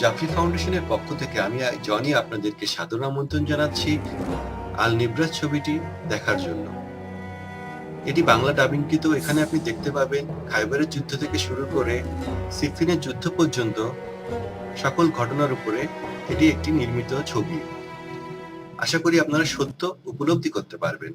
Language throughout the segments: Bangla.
জাফরি ফাউন্ডেশনের পক্ষ থেকে আমি জনি আপনাদেরকে সাদর আমন্ত্রণ জানাচ্ছি আল নিব্রাস ছবিটি দেখার জন্য। এটি বাংলা ডাবিংকৃত। এখানে আপনি দেখতে পাবেন খাইবারের যুদ্ধ থেকে শুরু করে সিফিনের যুদ্ধ পর্যন্ত সকল ঘটনার উপরে এটি একটি নির্মিত ছবি। আশা করি আপনারা সত্য উপলব্ধি করতে পারবেন।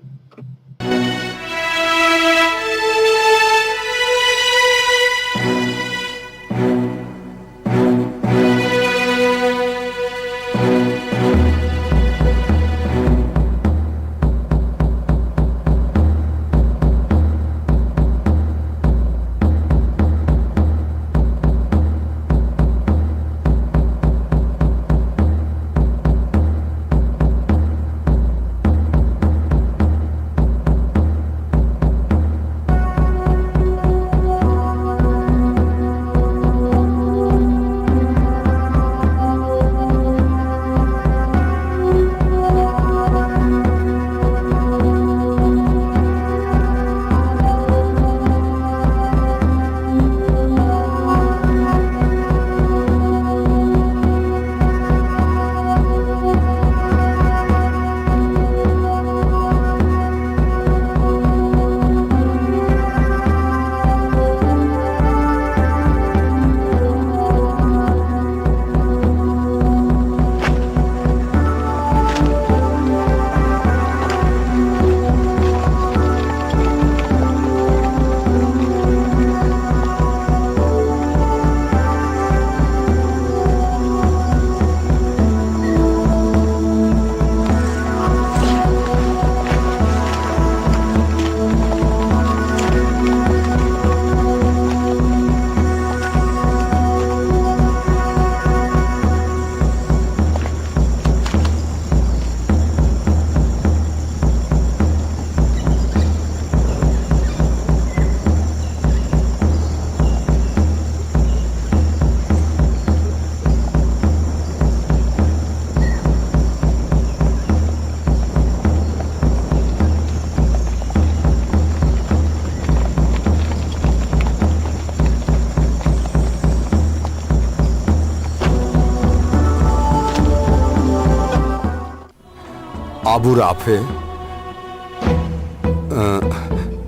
আবু রাফে,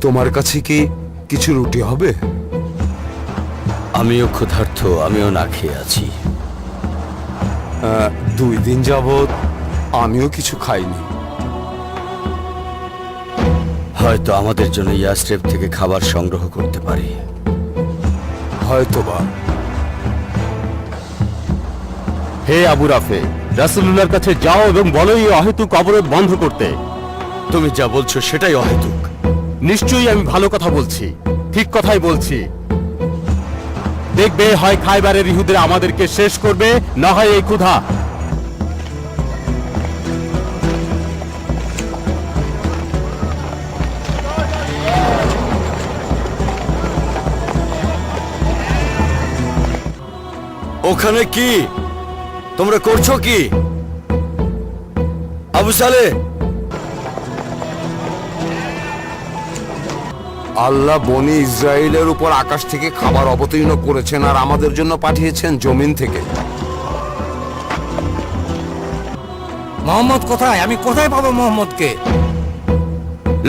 তোমার কাছে কি কিছু রুটি হবে? আমিও ক্ষুধার্ত, আমিও না খেয়ে আছি। 2 দিন যাবৎ আমিও কিছু খাইনি। হয়তো আমাদের জন্য ইয়াসরিব থেকে খাবার সংগ্রহ করতে পারি। হয়তোবা। হে আবু রাফে, রাসূলুল্লাহর কাছে যাও এবং বলো এই অহেতুক অবরোধ বন্ধ করতে। তুমি যা বলছো সেটাই অহেতুক। নিশ্চয়ই আমি ভালো কথা বলছি, ঠিক কথাই বলছি। দেখবে হয় খাইবারের ইহুদিরা আমাদেরকে শেষ করবে, না হয় এই ক্ষুধা। ওখানে কি তোমরা করছো কি? আবু সালেহ, আল্লাহ বনি ইসরায়েলের উপর আকাশ থেকে খাবার অবতীর্ণ করেছেন আর আমাদের জন্য পাঠিয়েছেন জমিন থেকে। মোহাম্মদ কোথায়? আমি কোথায় পাবো মোহাম্মদকে?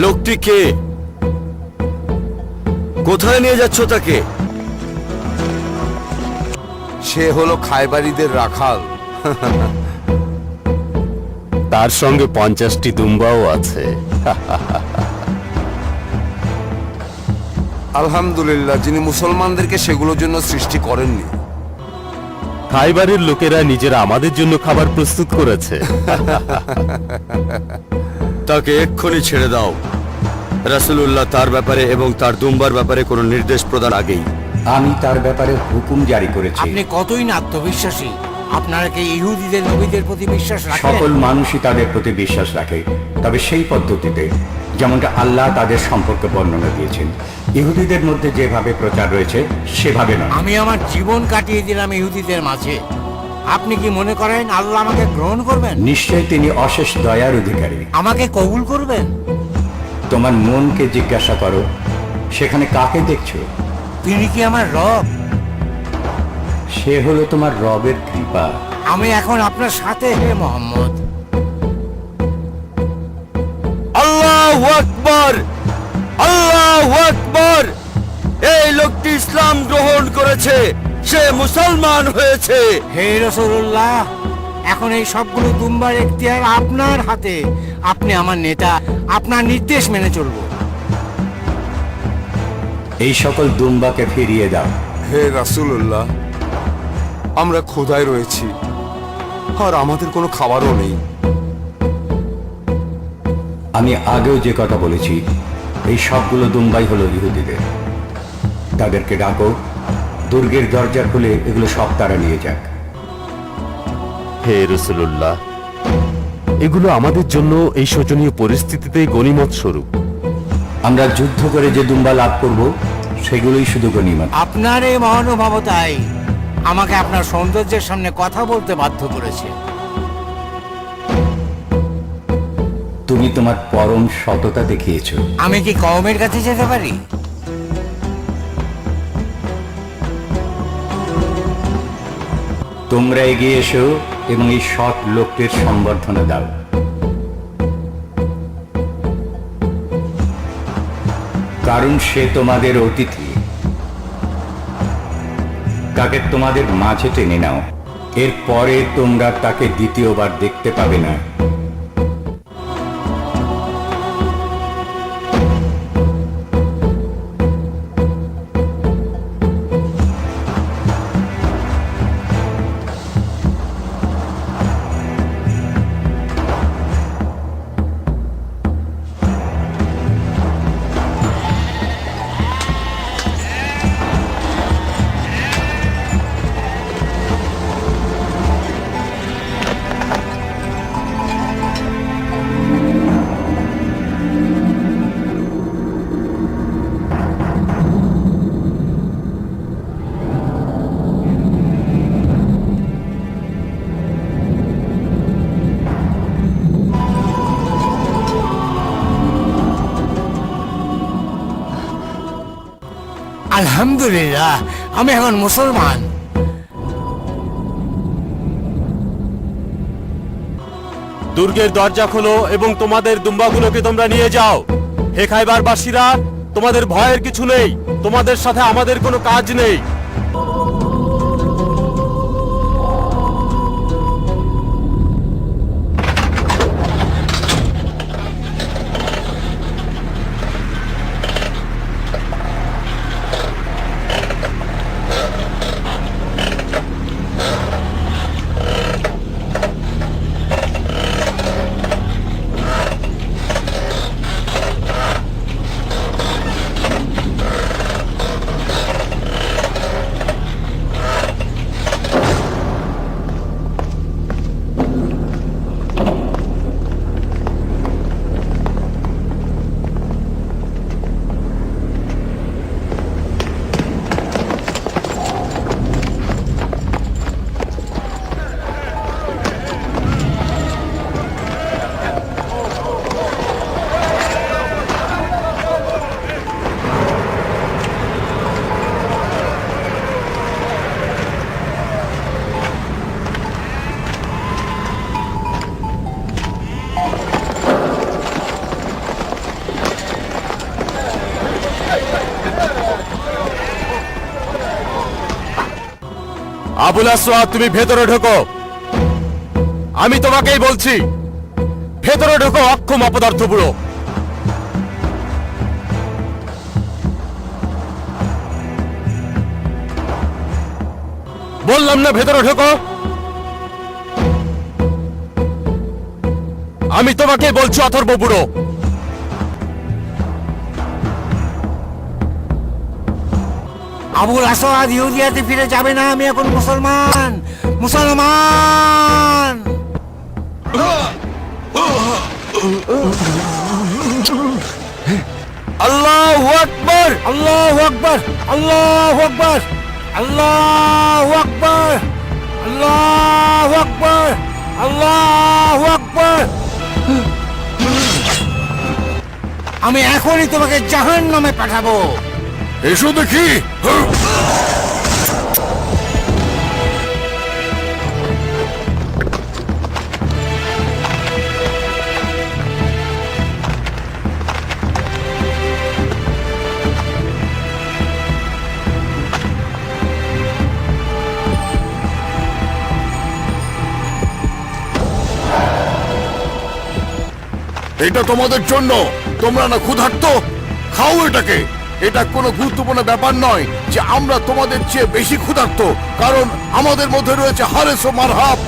লোকটি কে? কোথায় নিয়ে যাচ্ছ তাকে? সে হলো খাইবারীদের রাখাল। তার সঙ্গে 50টি দুম্বাও আছে। আলহামদুলিল্লাহ, যিনি মুসলমানদেরকে সেগুলোর জন্য সৃষ্টি করেননি। খাইবারের লোকেরা নিজেরা আমাদের জন্য খাবার প্রস্তুত করেছে। তাকে এক্ষুনি ছেড়ে দাও। রাসূলুল্লাহ তার ব্যাপারে এবং তার দুম্বার ব্যাপারে কোনো নির্দেশ প্রদান আগেই আমি তার ব্যাপারে হুকুম জারি করেছি। আপনি কতই না আত্মবিশ্বাসী! আপনারা কি ইহুদিদের নবীদের প্রতি বিশ্বাস রাখেন? সকল মানুষই তাদের প্রতি বিশ্বাস রাখে, তবে সেই পদ্ধতিতে যেমনটা আল্লাহ তাদের সম্পর্কে বর্ণনা দিয়েছেন। ইহুদিদের মধ্যে যেভাবে প্রচার রয়েছে সেভাবে নয়। আমি আমার জীবন কাটিয়ে দিলাম ইহুদিদের মাঝে। আপনি কি মনে করেন আল্লাহ আমাকে গ্রহণ করবেন? নিশ্চয় তিনি অশেষ দয়ার অধিকারী। আমাকে কবুল করবেন? তোমার মনকে জিজ্ঞাসা করো, সেখানে কাকে দেখছো? তিনি কি আমার রব? সে হলো তোমার রবের কৃপা। আমি এখন আপনার সাথে, হে মোহাম্মদ। আল্লাহু আকবার, আল্লাহু আকবার। এই লোকটি ইসলাম গ্রহণ করেছে, সে মুসলমান হয়েছে। হে রাসূলুল্লাহ, এখন এই সবগুলো দুম্বার এখতিয়ার আপনার হাতে। আপনি আমার নেতা, আপনার নির্দেশ মেনে চলবো। এই সকল দুম্বাকে ফিরিয়ে দাও। হে রাসূলুল্লাহ, আমরা ক্ষুধায় রয়েছি আর আমাদের কোনো খাবারও নেই। আমি আগেও যে কথা বলেছি, এই সবগুলো দুম্বাই হলো ইহুদিদের। তাদেরকে ডাকো, দুর্গের দরজা খুলে এগুলো সব তারা নিয়ে যাক। হে রসুল্লাহ, এগুলো আমাদের জন্য এই শোচনীয় পরিস্থিতিতে গনিমত স্বরূপ। আমরা যুদ্ধ করে যে দুম্বা লাভ করব, সেগুলোই শুধু গনিমত। আপনার এই মহানুভবতাই আমাকে আপনার সৌন্দর্যের সামনে কথা বলতে বাধ্য করেছে। তুমি তোমার পরম সততা দেখিয়েছ। আমি কি কওমের কাছে যেতে পারি? তোমরা এগিয়ে এসো এবং এই সৎ লোকটির সম্বর্ধনা দাও। কারণ সে তোমাদের অতিথি। তাকে তোমাদের মাঝে টেনে নাও, এরপরে তোমরা তাকে দ্বিতীয়বার দেখতে পাবে না। আলহামদুলিল্লাহ, আমি এখন মুসলমান। দুর্গের দরজা খোলো এবং তোমাদের দুম্বাগুলোকে তোমরা নিয়ে যাও। হে খাইবারবাসীরা, তোমাদের ভয়ের কিছু নেই, তোমাদের সাথে আমাদের কোনো কাজ নেই। আবুল আসওয়াদ, তুমি ভেতরে ঢোকো। আমি তোমাকেই বলছি, ভেতরে ঢোকো অক্ষম অপদার্থ বুড়ো। বললাম না ভেতরে ঢোকো। আমি তোমাকে বলছি অথর্ব বুড়ো। আবুল আসওয়াদ ইহুদিয়াতে ফিরে যাবে না। আমি এখন মুসলমান, মুসলমান। আল্লাহু আকবার, আল্লাহু আকবার, আল্লাহু আকবার, আল্লাহু আকবার, আল্লাহু আকবার, আল্লাহু আকবার। আমি এখনই তোমাকে জাহান্নামে পাঠাবো। এসো দেখি। এটা তোমাদের জন্য। তোমরা না ক্ষুধার্ত? খাও এটাকে। এটা কোনো গুরুত্বপূর্ণ ব্যাপার নয় যে আমরা তোমাদের চেয়ে বেশি ক্ষুধার্ত, কারণ আমাদের মধ্যে রয়েছে হারেস ও মারহাব।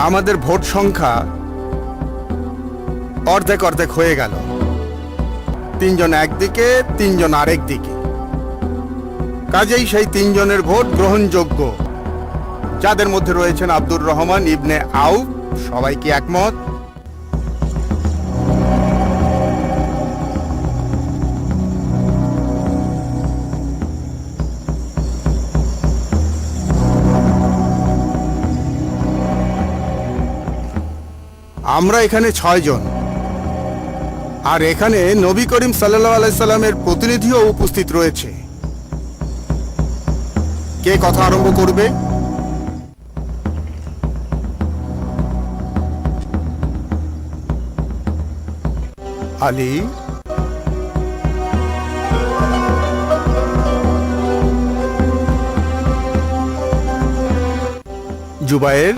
আমাদের ভোট সংখ্যা অর্ধেক অর্ধেক হয়ে গেল। 3 জন একদিকে, 3 জন আরেক দিকে। কাজেই সেই 3 জনের ভোট গ্রহণযোগ্য, যাদের মধ্যে রয়েছেন আব্দুর রহমান ইবনে আউফ। সবাই কি একমত? আমরা এখানে 6 জন, আর এখানে নবী করিম সাল্লাল্লাহু আলাইহি সাল্লামের প্রতিনিধিও উপস্থিত রয়েছে। কে কথা আরম্ভ করবে? আলী। জুবায়ের।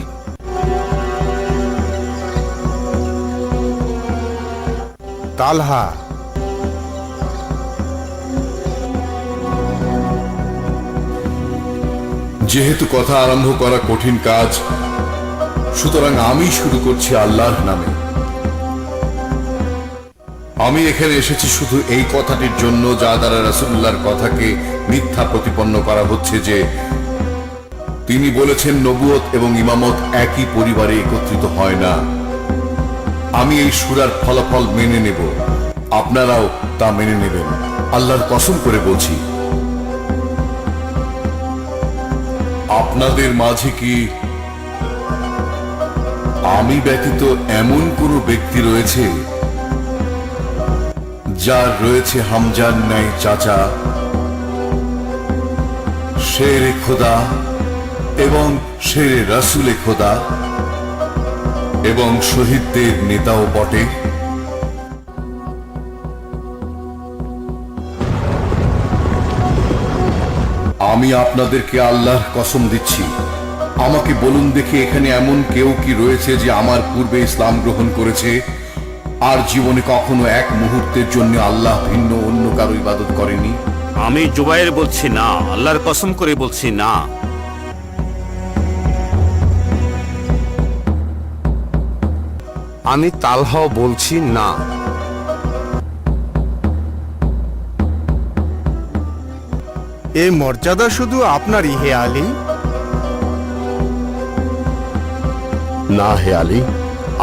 তালহা। যেহেতু কথা আরম্ভ করা কঠিন কাজ, সুতরাং আমি শুরু করছি আল্লাহর নামে। আমি এখানে এসেছি শুধু এই কথাটির জন্য, যা দ্বারা রাসূলুল্লাহর কথাকে মিথ্যা প্রতিপন্ন করা হচ্ছে, যে তিনি বলেছেন নবুয়ত এবং ইমামত একই পরিবারে একত্রিত হয় না। আমি এই সূরার ফলাফল মেনে নেব, আপনারাও তা মেনে নেবেন। আল্লাহর কসম করে বলছি, আপনাদের মাঝে কি আমি ব্যতীত এমন কোন ব্যক্তি রয়েছে যার রয়েছে হামজার ন্যায় চাচা, শেরে খোদা এবং শেরে রাসূলে খোদা এবং শহীদদের নেতাও বটে? আমি আপনাদেরকে আল্লাহর কসম দিচ্ছি, আমাকে বলুন দেখি, এখানে এমন কেউ কি রয়েছে যে আমার পূর্বে ইসলাম গ্রহণ করেছে আর জীবনে কখনো এক মুহূর্তের জন্য আল্লাহ ভিন্ন অন্য কারো ইবাদত করেনি? আমি জুবায়ের বলছি না, আল্লাহর কসম করে বলছি না। আমি তালহাও বলছি না। এ মর্যাদা শুধু আপনারই হে আলী। না হে আলী,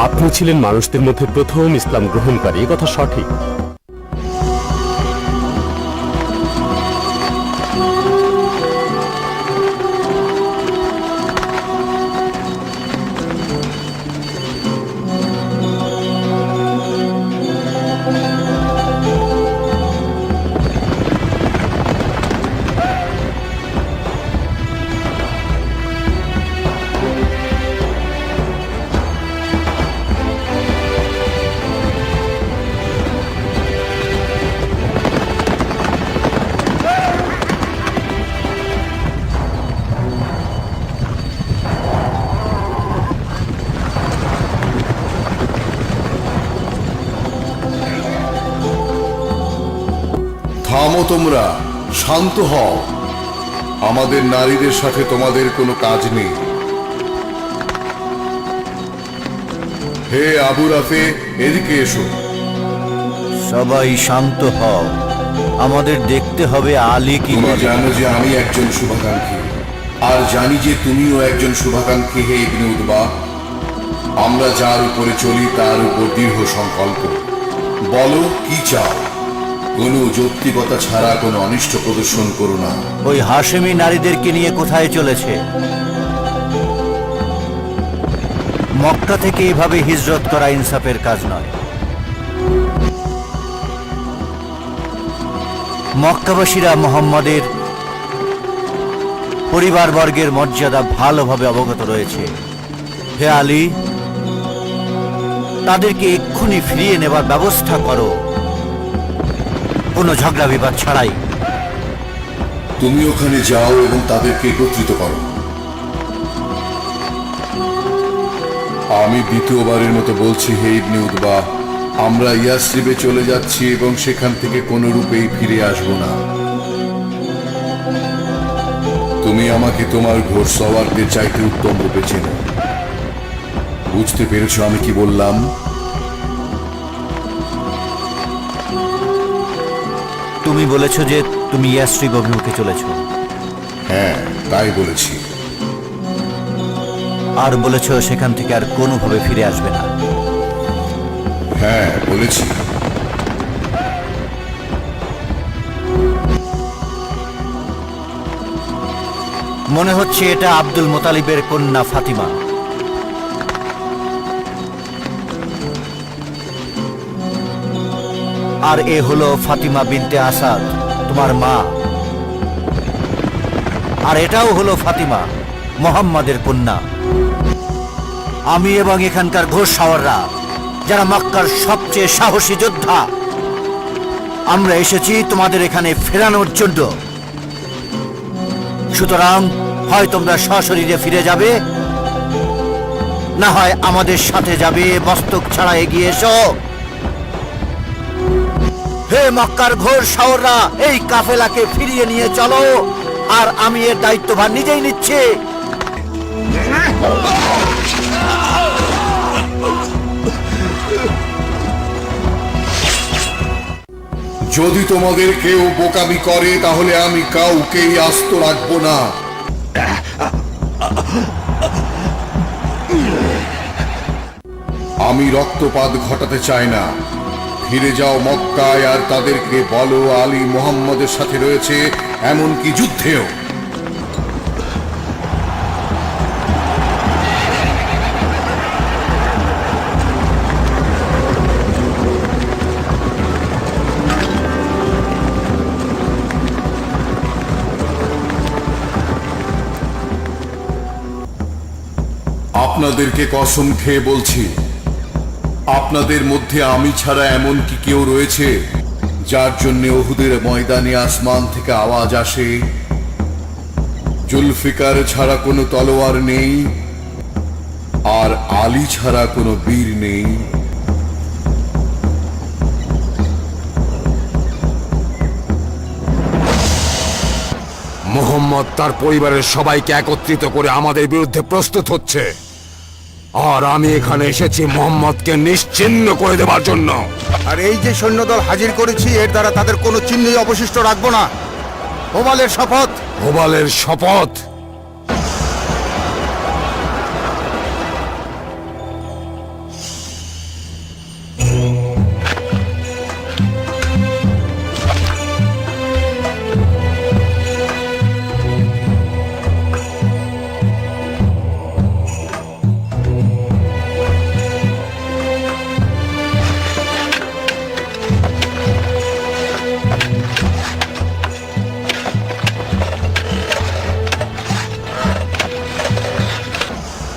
আপনি ছিলেন মানুষদের মধ্যে প্রথম ইসলাম গ্রহণকারী, এ কথা সঠিক। থামো তোমরা, শান্ত হও। আমাদের নারীদের সাথে তোমাদের কোনো কাজ নেই। হে আবু রাফে, এদিকে এসো। সবাই শান্ত হও, আমাদের দেখতে হবে আলী কি তুমি বলে। জানো যে আমি একজন শুভাকাঙ্ক্ষী, আর জানি যে তুমিও একজন শুভাকাঙ্ক্ষী হে ইবনে উতবা। আমরা যার উপরে চলি তার উপর দৃঢ় সংকল্প। বলো কি চাও? কোনো যৌক্তিকতা ছাড়া কোনো অনিষ্ট প্রদর্শন করো না। ওই হাশেমি নারীদেরকে নিয়ে কোথায় চলেছে? মক্কা থেকে এভাবে হিজরত করা ইনসাফের কাজ নয়। মক্কাবাসীরা মোহাম্মদের পরিবারবর্গের মর্যাদা ভালোভাবে অবগত রয়েছে। হে আলী, তাদেরকে এক্ষুনি ফিরিয়ে নেবার ব্যবস্থা করো, কোনো ঝগড়া বিবাদ ছাড়াই। তুমি ওখানে যাও এবং তাদেরকে একত্রিত করো। আমি দ্বিতীয়বারের মতো বলছি, হে ইবনে উতবা, আমরা ইয়াসরিবে চলে যাচ্ছি এবং সেখান থেকে কোনো রূপেই ফিরে আসব না। তুমি আমাকে তোমার ঘোড়সওয়ারদের চাইতে উত্তম রূপে চেনো। বুঝতে পেরেছো আমি কি বললাম? তুমি বলেছো যে তুমি ইয়াসরিব অভিমুখে চলেছ। হ্যাঁ, তাই বলেছি। আর বলেছো সেখান থেকে আর কোনোভাবে ফিরে আসবে না। হ্যাঁ, বলেছি। মনে হচ্ছে এটা আব্দুল মোতালিবের কন্যা ফাতিমা। আর এ হলো ফাতিমা বিনতে আসাদ, তোমার মা। আর এটাও হলো ফাতিমা, মোহাম্মদের কন্যা। আমি এবং এখানকার ঘোড়সাওয়াররা, যারা মক্কার সবচেয়ে সাহসী যোদ্ধা, আমরা এসেছি তোমাদের এখানে ফেরানোর জন্য। সুতরাং হয় তোমরা সশরীরে ফিরে যাবে, না হয় আমাদের সাথে যাবে। মস্তক ছাড়া এগিয়ে এসো। হে মক্কার ঘোড়সাওয়াররা, এই কাফেলাকে ফিরিয়ে নিয়ে চলো, আর আমি এর দায়িত্বভার নিজেই নিচ্ছি। যদি তোমাদের কেউ বোকামি করে তাহলে আমি কাউকেই আস্ত রাখবো না। আমি রক্তপাত ঘটাতে চাই না। ফিরে যাও মক্কায় আর তাদেরকে বলো আলী মুহাম্মদের সাথে রয়েছে, এমনকি যুদ্ধেও। আপনাদেরকে কসম খেয়ে বলছি, আপনাদের মধ্যে আমি ছাড়া এমন কি কেউ রয়েছে যার জন্য উহুদের ময়দানে আসমান থেকে আওয়াজ আসে, জুলফিকার ছাড়া কোনো তলোয়ার নেই আর আলী ছাড়া কোনো বীর নেই? মোহাম্মদ তার পরিবারের সবাইকে একত্রিত করে আমাদের বিরুদ্ধে প্রস্তুত হচ্ছে, আর আমি এখানে এসেছি মোহাম্মদকে নিশ্চিহ্ন করে দেবার জন্য। আর এই যে সৈন্যদল হাজির করেছি, এর দ্বারা তাদের কোনো চিহ্নই অবশিষ্ট রাখবো না। হোবালের শপথ। হোবালের শপথ।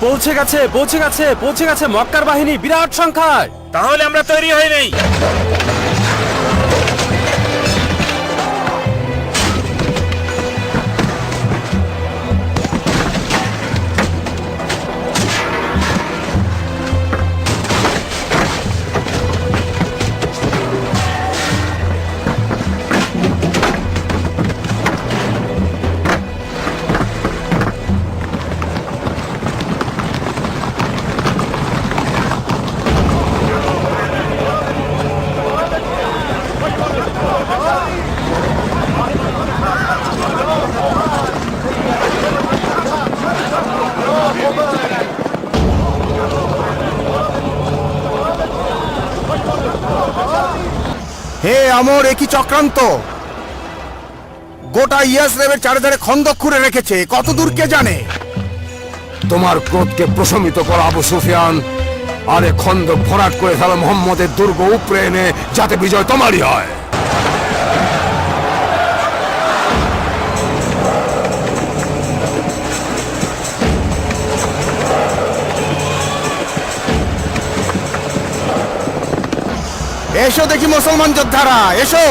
পৌঁছে গেছে, পৌঁছে গেছে, পৌঁছে গেছে মক্কার বাহিনী বিরাট সংখ্যায়। তাহলে আমরা তৈরি হয়ে নেই। হে আমর, একই চক্রান্ত! গোটা ইয়াসরিবের চারিধারে খন্দক খুঁড়ে রেখেছে, কত দূর কে জানে। তোমার ক্রোধকে প্রশমিত করো আবু সুফিয়ান, আরে খন্দক ভরাট করে ফেলো মোহাম্মদের দুর্গ উপরে এনে, যাতে বিজয় তোমারই হয়। এসো দেখি মুসলমান যোদ্ধারা, এসো।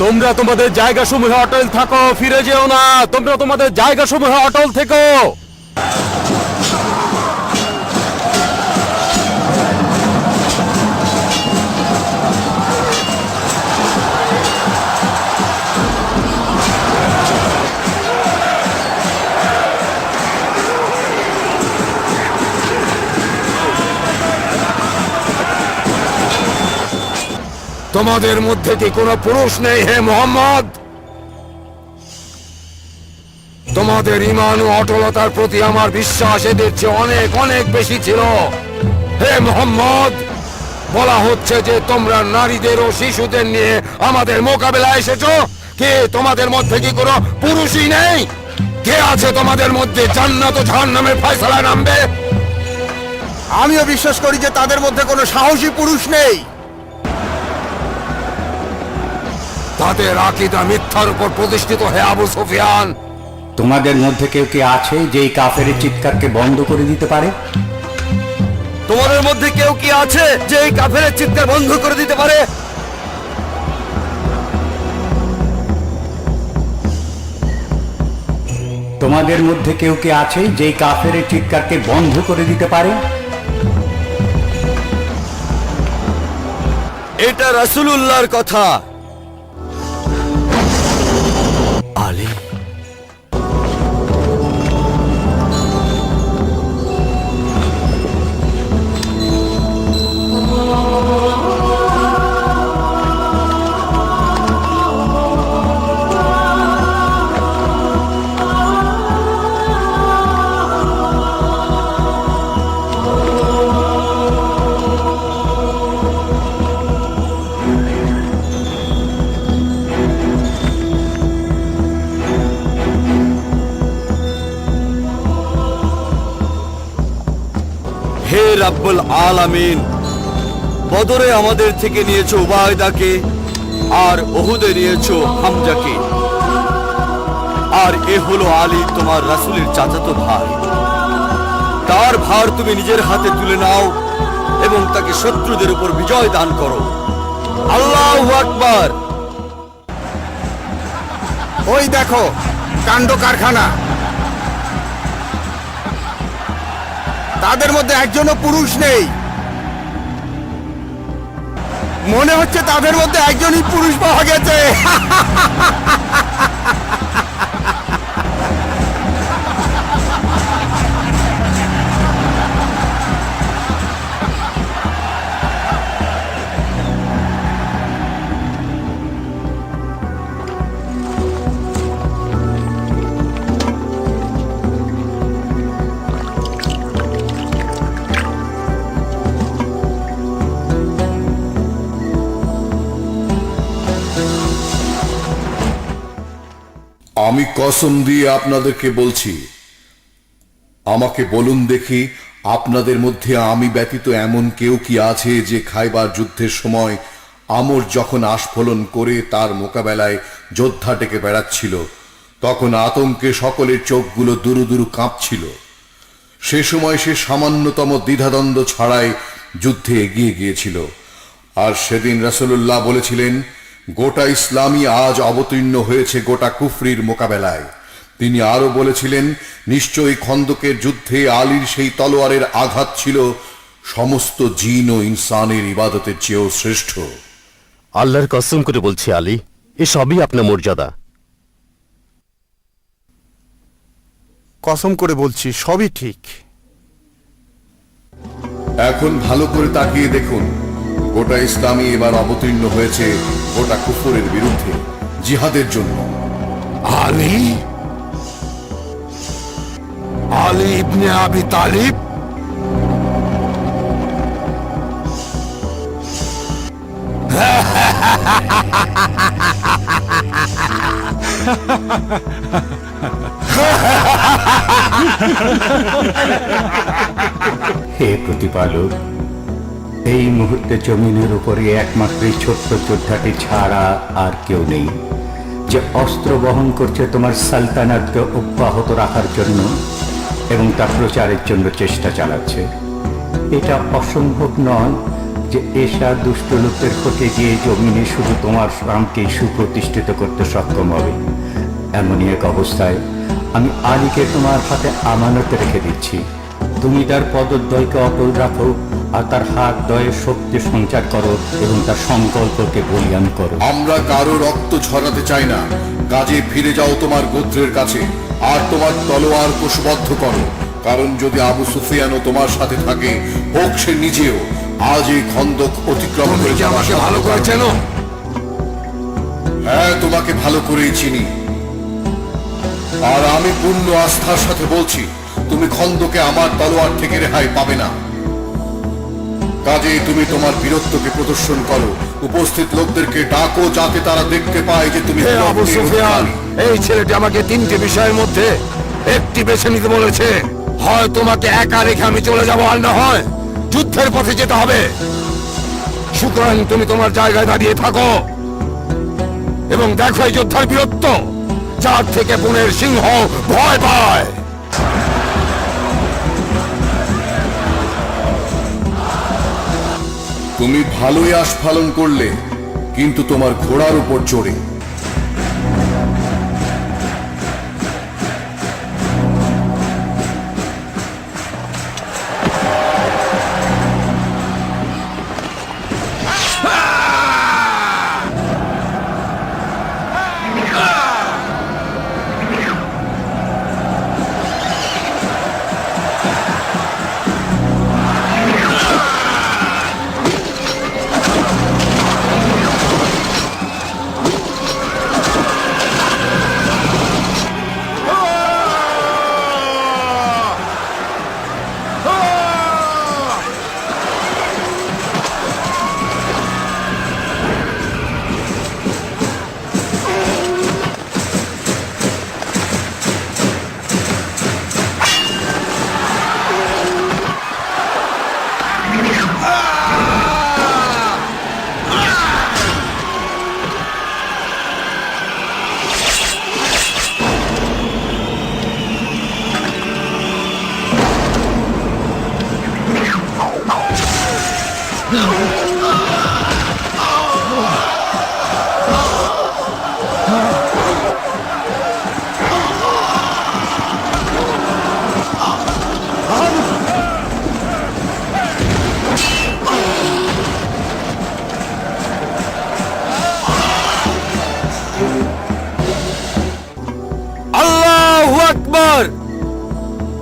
তোমরা তোমাদের জায়গা সমূহে অটল থাকো, ফিরে যেও না। তোমরা তোমাদের জায়গা সমূহে অটল থেকো। তোমাদের মধ্যে কি কোনো পুরুষ নেই হে মোহাম্মদ? তোমাদের ঈমান ও অটলতার প্রতি আমার বিশ্বাস এদের চেয়ে অনেক অনেক বেশি ছিল। হে মোহাম্মদ, বলা হচ্ছে যে তোমরা নারীদের ও শিশুদের নিয়ে আমাদের মোকাবেলায় এসেছো। কে তোমাদের মধ্যে কি কোনো পুরুষই নেই? কে আছে তোমাদের মধ্যে জান্নাত ও জাহান্নামের ফয়সালা নামবে? আমিও বিশ্বাস করি যে তাদের মধ্যে কোনো সাহসী পুরুষ নেই। তাদের আকীদা মিথ্যার উপর প্রতিষ্ঠিত হে আবু সুফিয়ান। তোমাদের মধ্যে কেউ কি আছে যে এই কাফেরের চিৎকারকে বন্ধ করে দিতে পারে? তোমাদের মধ্যে কেউ কি আছে যে এই কাফেরের চিৎকার বন্ধ করে দিতে পারে? তোমাদের মধ্যে কেউ কি আছে যে এই কাফেরের চিৎকারকে বন্ধ করে দিতে পারে? এটা রাসূলুল্লাহর কথা। আলী, হে রাব্বুল আলামিন, বদরে আমাদের থেকে নিয়েছো উবায়দাকে, আর ওহুদে নিয়েছো হামজাকে, আর এ হলো আলী তোমার রাসূলের চাচাতো ভাই। তার ভার তুমি নিজের হাতে তুলে নাও এবং তাকে শত্রুদের উপর বিজয় দান করো। আল্লাহু আকবার। ওই দেখো কাণ্ড কারখানা, তাদের মধ্যে একজনও পুরুষ নেই। মনে হচ্ছে তাদের মধ্যে একজনই পুরুষ পাওয়া গেছে। আমি কসম দিয়ে আপনাদেরকে বলছি, আমাকে বলুন দেখি, আপনাদের মধ্যে আমি ব্যতীত এমন কেউ কি আছে যে খাইবার যুদ্ধের সময় আমর যখন আস্ফলন করে তার মোকাবেলায় যোদ্ধা ডেকে বেড়াচ্ছিল, তখন আতঙ্কে সকলের চোখগুলো দুরু দুরু কাঁপছিল। সে সময় সে সামান্যতম দ্বিধাদ্বন্দ্ব ছাড়াই যুদ্ধে এগিয়ে গিয়েছিল। আর সেদিন রাসূলুল্লাহ বলেছিলেন, গোটা ইসলামই আজ অবতীর্ণ হয়েছে গোটা কুফরির মোকাবেলায়। তিনি আরো বলেছিলেন, নিশ্চয়ই খন্দকের যুদ্ধে আলীর সেই তলোয়ারের আঘাত ছিল সমস্ত জিন ও ইনসানের ইবাদতের চেয়েও শ্রেষ্ঠ। আল্লাহর কসম করে বলছি আলী, এসবই আপনার মর্যাদা। কসম করে বলছি সবই ঠিক। এখন ভালো করে তাকিয়ে দেখুন, গোটা ইসলামই এবার অবতীর্ণ হয়েছে গোটা কুফরের বিরুদ্ধে জিহাদের জন্য। আলী, আলী ইবনে আবি তালিব। হে প্রতিপালক, এই মুহূর্তে জমিনের উপরে একমাত্র এই ছোট্ট যোদ্ধাটি ছাড়া আর কেউ নেই, যে অস্ত্র বহন করছে তোমার সালতানাতকে অব্যাহত রাখার জন্য এবং তা প্রচারের জন্য চেষ্টা চালাচ্ছে। এটা অসম্ভব নয় যে এসা দুষ্ট লোকদের ক্ষতি গিয়ে জমিনে শুধু তোমার রামকে সুপ্রতিষ্ঠিত করতে সক্ষম হবে। এমনই এক অবস্থায় আমি আলীকে তোমার হাতে আমানত রেখে দিচ্ছি। তুমি তার পদদ্বয়কে অটল রাখো আর তার হাত দয়ে শক্তি সঞ্চার করো এবং তার সংকল্পকে বলিয়ান করো। আমরা কারো রক্ত ঝরাতে চাই না, কাজে ফিরে যাও তোমার গোত্রের কাছে আর তোমার তলোয়ার কোষবদ্ধ করো, কারণ যদি আবু সুফিয়ানও তোমার সাথে থাকে, হোক সে নিজেও, আজ এই খন্দক অতিক্রম করে যাওয়া আমাকে ভালো করে চেনো। হ্যাঁ, তোমাকে ভালো করেই চিনি, আর আমি পূর্ণ আস্থার সাথে বলছি, তুমি খন্দকে আমার তলোয়ার থেকে রেহাই পাবে না। কাজেই তুমি তোমার বীরত্বকে প্রদর্শন করো, উপস্থিত লোকদেরকে ডাকো যাতে তারা দেখতে পায় যে তুমি হে আবু সুফিয়ান, এই ছেলেটি আমাকে তিনটে বিষয়ের মধ্যে একটি বেছে নিতে বলেছে। হয় তোমাকে একা রেখে আমি চলে যাবো, আর না হয় যুদ্ধের পথে যেতে হবে। সুতরাং তুমি তোমার জায়গায় দাঁড়িয়ে থাকো এবং দেখো এই যোদ্ধার বীরত্ব, যার থেকে বনের সিংহ ভয় পায়। তুমি ভালোই আস্ফালন করলে, কিন্তু তোমার ঘোড়ার উপর চড়ে।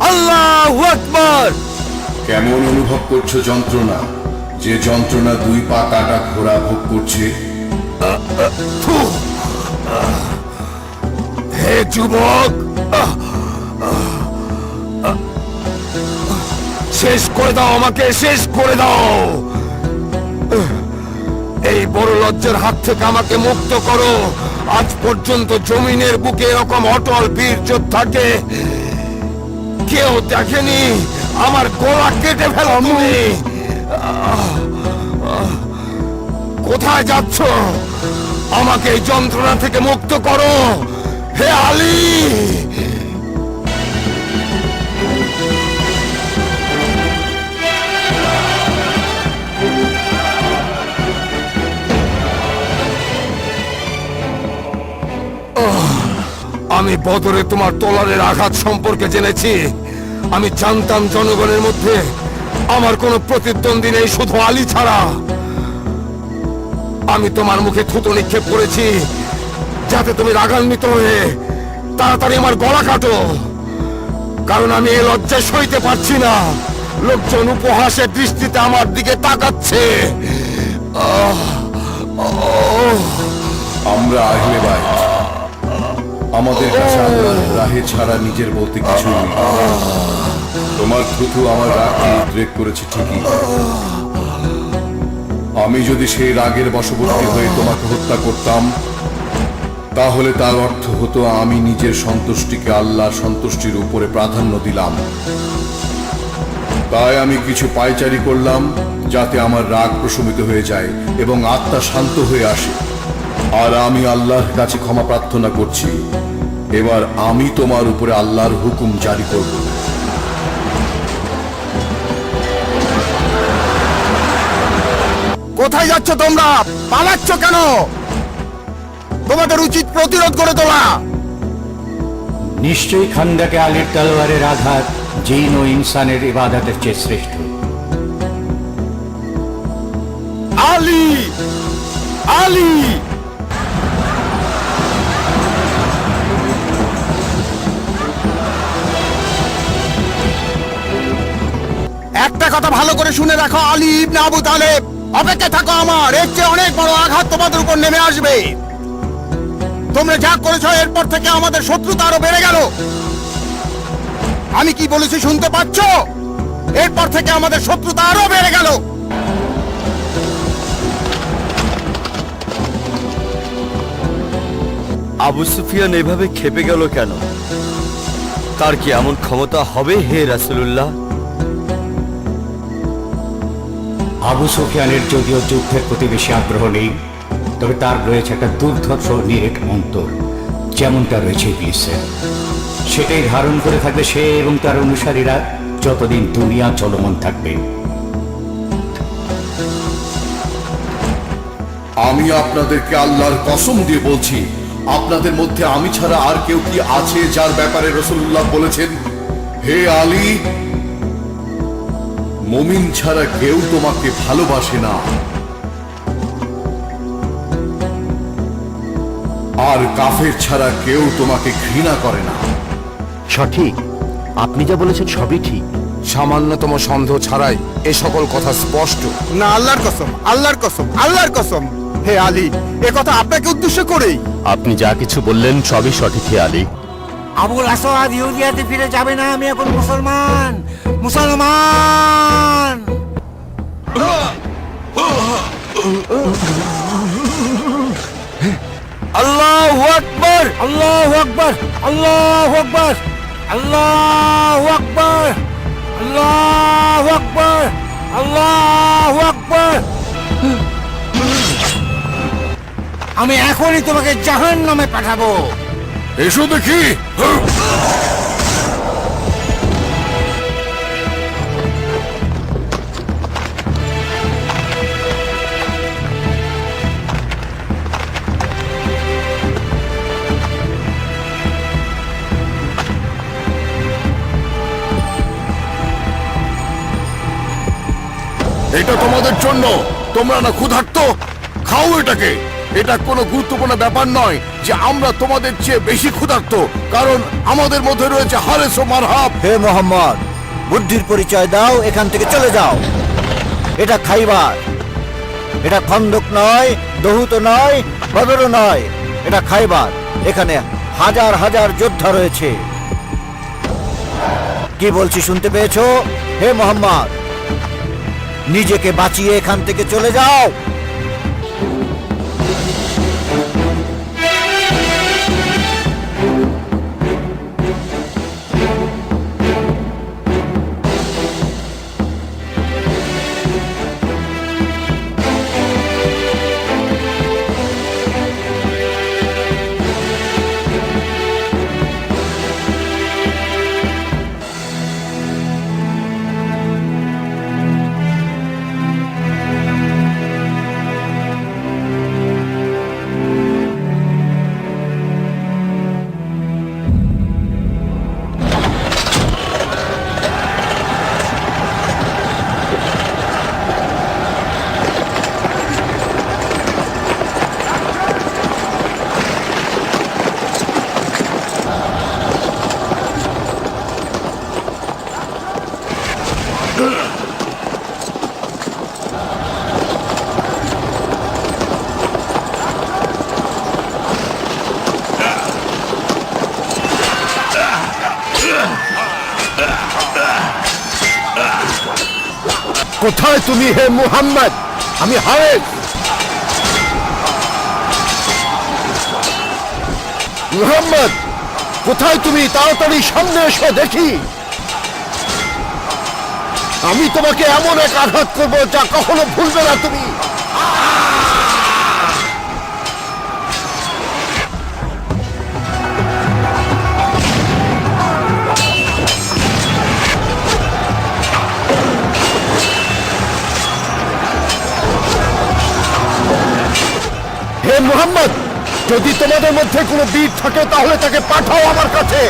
আল্লাহু আকবার! কেমন অনুভব করছো যন্ত্রণা, যে যন্ত্রণা দুই পা কাটা ঘোড়া ভোগ করছে? হে যুবক, শেষ করে দাও, আমাকে শেষ করে দাও। এই বড় লজ্জার হাত থেকে আমাকে মুক্ত করো। আজ পর্যন্ত জমিনের বুকে এরকম অটল বীর যোদ্ধাকে কেউ দেখেনি। আমার গলা কেটে ফেলো তুমি। কোথায় যাচ্ছ? আমাকে এই যন্ত্রণা থেকে মুক্ত করো, হে আলী। আমি বদরে তোমার তলোয়ারের আঘাত সম্পর্কে জেনেছি। আমি জানতাম জনগণের মধ্যে আমার কোনো প্রতিদ্বন্দ্বী নেই, শুধু আলী ছাড়া। আমি তোমার মুখে থুতো নিক্ষেপ করেছি যাতে তুমি রাগান্বিত হয়ে তাড়াতাড়ি আমার গলা কাটো, কারণ আমি এই লজ্জা সইতে পারছি না। লোকজন উপহাসের দৃষ্টিতে আমার দিকে তাকাচ্ছে। আমরা আহলে বাইত, আমাদের কাছে আল্লাহর রাহে ছাড়া নিজের বলতে কিছু নেই। তোমার থুতু আমার রাগকে উদ্রেক করেছে ঠিকই। আমি যদি সেই রাগের বশবর্তী হয়ে তোমাকে হত্যা করতাম, তাহলে তার অর্থ হতো আমি নিজের সন্তুষ্টিকে আল্লাহর সন্তুষ্টির উপরে প্রাধান্য দিলাম। তাই আমি কিছু পায়চারি করলাম যাতে আমার রাগ প্রশমিত হয়ে যায় এবং আত্মা শান্ত হয়ে আসে। আর আমি আল্লাহর কাছে ক্ষমা প্রার্থনা করছি। এবার আমি তোমার উপরে আল্লাহর হুকুম জারি করব। কোথায় যাচ্ছ তোমরা? পালাচ্ছ কেন? তোমাদের উচিত প্রতিরোধ করে তোলা। নিশ্চয়ই খান্দাকে আলীর তলোয়ারের আঘাত জিন ও ইনসানের ইবাদতের চেয়ে শ্রেষ্ঠ। আলী! আলী! একটা কথা ভালো করে শুনে রাখো, আলী ইবনে আবু তালেব, অপেক্ষা থাকো, আমার এর চেয়ে অনেক বড় আঘাত তোমাদের উপর নেমে আসবে। তোমরা যা করেছো এরপর থেকে আমাদের শত্রুতা আরো বেড়ে গেল। আমি কি বলেছি শুনতে পাচ্ছ? এরপর থেকে আমাদের শত্রুতা আরো বেড়ে গেল। আবু সুফিয়ান এভাবে খেপে গেল কেন? তার কি এমন ক্ষমতা হবে হে রাসূলুল্লাহ? আবু সুফিয়ানের যদিও যুদ্ধের প্রতি বেশি আগ্রহ নেই, তবে তার রয়েছে একটা দুর্ধর্ষ নিরেট অন্তর, যেমনটা রয়েছে ইবলিসের। সেটাই ধারণ করে থাকবে সে এবং তার অনুসারীরা যতদিন দুনিয়া চলমান থাকবে। আমি আপনাদেরকে আল্লাহর কসম দিয়ে বলছি, আপনাদের মধ্যে আমি ছাড়া আর কেউ কি আছে যার ব্যাপারে রাসূলুল্লাহ বলেছেন, হে আলী, মুমিন ছাড়া কেউ তোমাকে ভালোবাসে না, আর কাফের ছাড়া কেউ তোমাকে ঘৃণা করে না। সঠিক, আপনি যা বলেছেন সবই ঠিক। সামান্যতম সন্দেহ ছাড়াই এ সকল কথা স্পষ্ট। না, আল্লাহর কসম, আল্লাহর কসম, আল্লাহর কসম, হে আলী, এ কথা আপনাকে উদ্দেশ্য করেই। আপনি যা কিছু বললেন সবই সঠিক হে আলী। আবুল আসাদ ইহুদিয়াতে ফিরে যাবে না। আমি এখন মুসলমান, মুসলমান। আল্লাহু আকবার! আল্লাহু আকবার! আল্লাহু আকবার! আল্লাহু আকবার! আল্লাহু আকবার! আল্লাহু আকবার! আমি এখনই তোমাকে জাহান্নামে পাঠাবো। এসো দেখি। এটা তোমাদের জন্য। তোমরা না ক্ষুধার্ত? খাও এটাকে। এটা কোনো গুরুত্বপূর্ণ ব্যাপার নয় যে আমরা তোমাদের চেয়ে বেশি ক্ষুধার্ত, কারণ আমাদের মধ্যে রয়েছে হারেস ও মারহাব। হে মোহাম্মদ, বুদ্ধির পরিচয় দাও, এখান থেকে চলে যাও। এটা খাইবার, এটা খন্দক নয়, দহুত নয়, বদরও নয়, এটা খাইবার। এখানে হাজার হাজার যোদ্ধা রয়েছে। কি বলছি শুনতে পেয়েছো? হে মোহাম্মদ, নিজেকে বাঁচিয়ে এখান থেকে চলে যাও। কোথায় তুমি হে মুহাম্মদ? আমি হারেস। মুহাম্মদ, কোথায় তুমি? তাড়াতাড়ি সামনে এসো দেখি। আমি তোমাকে এমন এক আঘাত করব যা কখনো ভুলবে না তুমি। হে মুহাম্মদ, যদি তোমাদের মধ্যে কোনো বীর থাকে তাহলে তাকে পাঠাও আমার কাছে।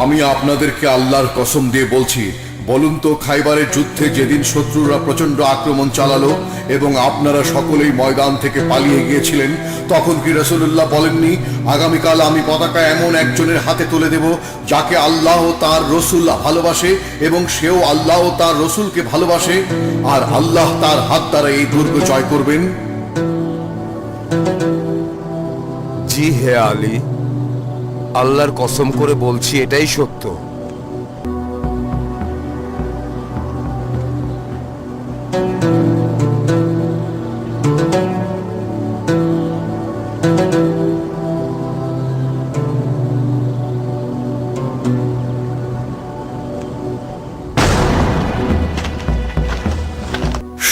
আমি আপনাদেরকে আল্লাহর কসম দিয়ে বলছি, বলুন তো, খাইবারের যুদ্ধে যেদিন শত্রুরা প্রচন্ড আক্রমণ চালালো এবং আপনারা সকলেই ময়দান থেকে পালিয়ে গিয়েছিলেন, তখন কি রাসূলুল্লাহ বলেননি, আগামীকাল আমি পতাকা এমন একজনের হাতে তুলে দেব যাকে আল্লাহ ও তার রসুল ভালোবাসে এবং সেও আল্লাহ ও তার রসুলকে ভালোবাসে, আর আল্লাহ তার হাত দ্বারা এই দুর্গ জয় করবেন? জি হে আলী, আল্লাহর কসম করে বলছি এটাই সত্য।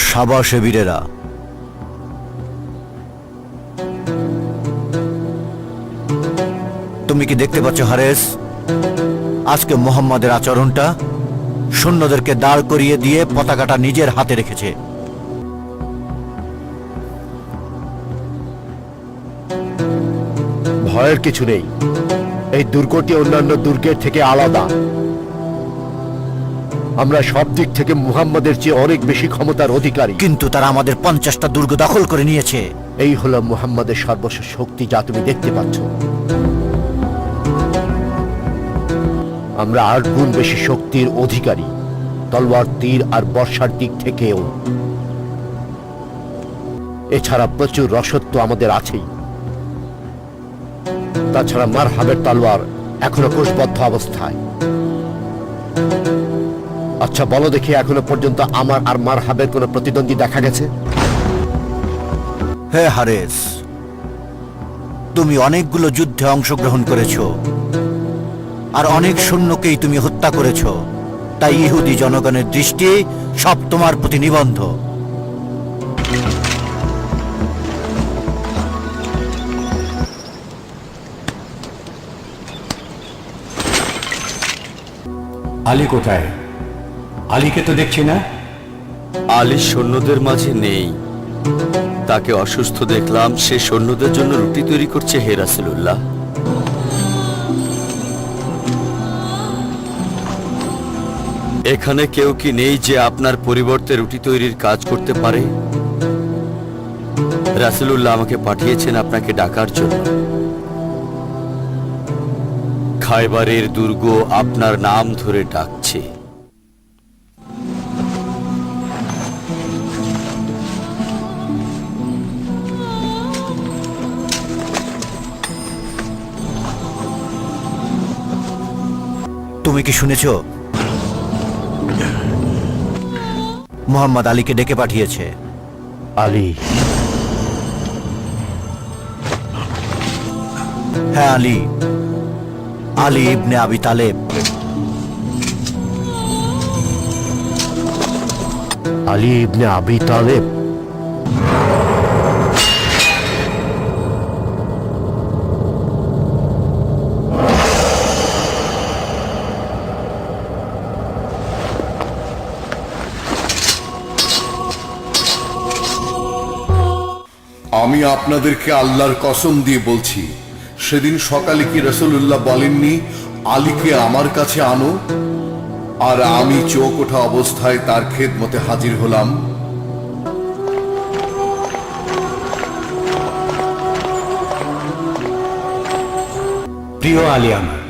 সাবাসে বীরেরা, তুমি কি দেখতে পাচ্ছ হারেস, আজকে মোহাম্মদের আচরণটা? সৈন্যদেরকে দাঁড় করিয়ে দিয়ে পতাকাটা নিজের হাতে রেখেছে। ভয়ের কিছু নেই, এই দুর্গটি অন্যান্য দুর্গের থেকে আলাদা। আমরা সব দিক থেকে মুহাম্মদের চেয়ে অনেক বেশি ক্ষমতার অধিকারী। কিন্তু তারা আমাদের 50টা দুর্গ দখল করে নিয়েছে। এই হলো মুহাম্মদের সর্বশেষ শক্তি, যা তুমি দেখতে পাচ্ছ। আমরা 8 গুণ বেশি শক্তির অধিকারী, তলোয়ার, তীর আর বর্ষার দিক থেকেও। এছাড়া প্রচুর রসদ আমাদের আছেই। তাছাড়া মারহাবের তলোয়ার এখনো কোষবদ্ধ অবস্থায়। আচ্ছা বলো দেখি, এখনো পর্যন্ত আমার আর মারহাবের কোনো প্রতিদ্বন্দ্বী দেখা গেছে? হে হারেস, তুমি অনেকগুলো যুদ্ধে অংশগ্রহণ করেছো আর অনেক সৈন্যকেই তুমি হত্যা করেছো, তাই ইহুদি জনগণের দৃষ্টি সব তোমার প্রতি নিবদ্ধ। আলী কোথায়? আলীকে তো দেখছি না। আলী সৈন্যদের মাঝে নেই, তাকে অসুস্থ দেখলাম। সে সৈন্যদের জন্য রুটি তৈরি করছে হে রাসূলুল্লাহ। এখানে কেউ কি নেই যে আপনার পরিবর্তে রুটি তৈরির কাজ করতে পারে? রাসূলুল্লাহ আমাকে পাঠিয়েছেন আপনাকে ডাকার জন্য। খায়বারের দুর্গ আপনার নাম ধরে ডাকছে। তুমি কি শুনেছ? মোহাম্মদ আলীকে ডেকে পাঠিয়েছে। আলী? হ্যাঁ আলী, আলী ইবনে আবি তালেব। আলী ইবনে আবি তালেব? আমি আপনাদেরকে আল্লাহর কসম দিয়ে বলছি, সেদিন সকালে কি রাসূলুল্লাহ বলেননি, আলীকে আমার কাছে আনো? আর আমি চোখ ওঠা অবস্থায় তার খেদমতে হাজির হলাম। প্রিয় আলী আমার,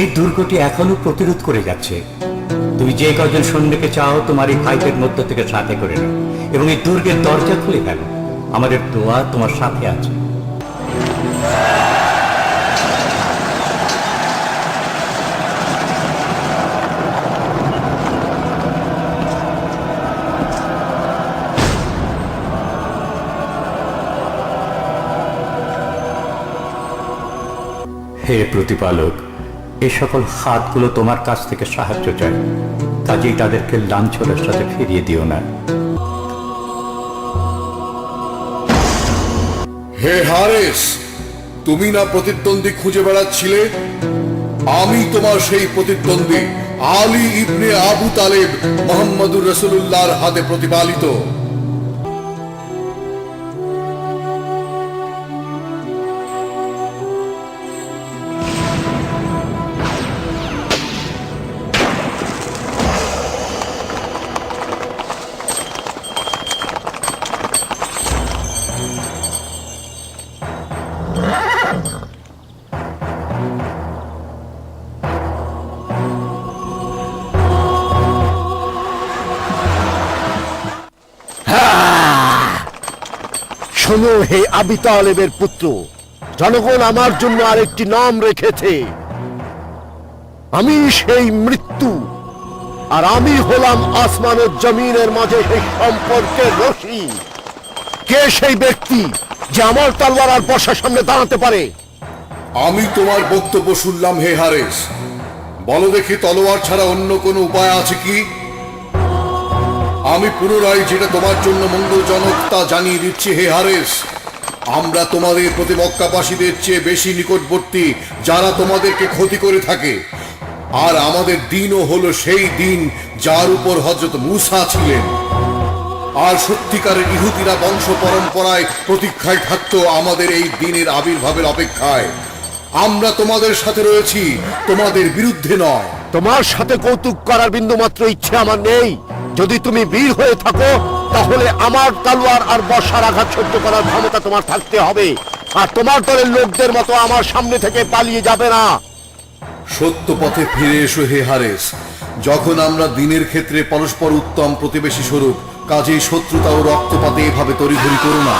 এই দুর্গটি এখনো প্রতিরোধ করে যাচ্ছে। তুমি যে কজন সৈন্যকে চাও তোমার এই ভাইদের মধ্য থেকে সাথে করে নাও এবং এই দুর্গের দরজা খুলে ফেলো। আমাদের দোয়া তোমার সাথে আছে। হে প্রতিপালক, এই সকল হাতগুলো তোমার কাছ থেকে সাহায্য চায়, কাজেই তাদেরকে লাঞ্ছনার সাথে ফিরিয়ে দিও না। হে হারেস, তুমি না প্রতিদ্বন্দ্বী খুঁজে বেড়াচ্ছিলে? আমি তোমার সেই প্রতিদ্বন্দ্বী আলী ইবনে আবু তালেব, মুহাম্মদুর রাসূলুল্লাহর হাতে প্রতিপালিত। শোনো হে আবি তালেবের পুত্র, জনগণ আমার জন্য আরেকটি নাম রেখেছে। আমি সেই মৃত্যু, আর আমি হলাম আসমান ও জমিনের মাঝে সেই সম্পর্কের রশি। কে সেই ব্যক্তি যে আমার তলোয়ার আর বর্ষার সামনে দাঁড়াতে পারে? আমি তোমার বক্তব্য শুনলাম হে হারেস। বলো দেখি, তলোয়ার ছাড়া অন্য কোনো উপায় আছে কি? আমি পুনরায় যেটা তোমার জন্য মঙ্গলজনক তা জানিয়ে দিচ্ছি হে হারেস। আমরা তোমাদের প্রতি মক্কাবাসীদের চেয়ে বেশি নিকটবর্তী যারা তোমাদেরকে ক্ষতি করে থাকে, আর আমাদের দিনও হলো সেই দিন যার উপর হযরত মূসা ছিলেন। আর সত্যিকারের ইহুদিরা বংশ পরম্পরায় প্রতীক্ষায় থাকতো আমাদের এই দিনের আবির্ভাবের অপেক্ষায়। আমরা তোমাদের সাথে রয়েছি, তোমাদের বিরুদ্ধে নয়। তোমার সাথে কৌতুক করার বিন্দুমাত্র ইচ্ছে আমার নেই। যদি তুমি বীর হয়ে থাকো, তাহলে আমার তলোয়ার আর বর্ষার আঘাত সহ্য করার ক্ষমতা তোমার থাকতে হবে, আর তোমার দলের লোকদের মতো আমার সামনে থেকে পালিয়ে যাবে না। সত্য পথে ফিরে এসো হে হারেস। যখন আমরা দিনের ক্ষেত্রে পরস্পর উত্তম প্রতিবেশী স্বরূপ, কাজেই শত্রুতা ও রক্তপাতে এভাবে তড়িঘড়ি করো না।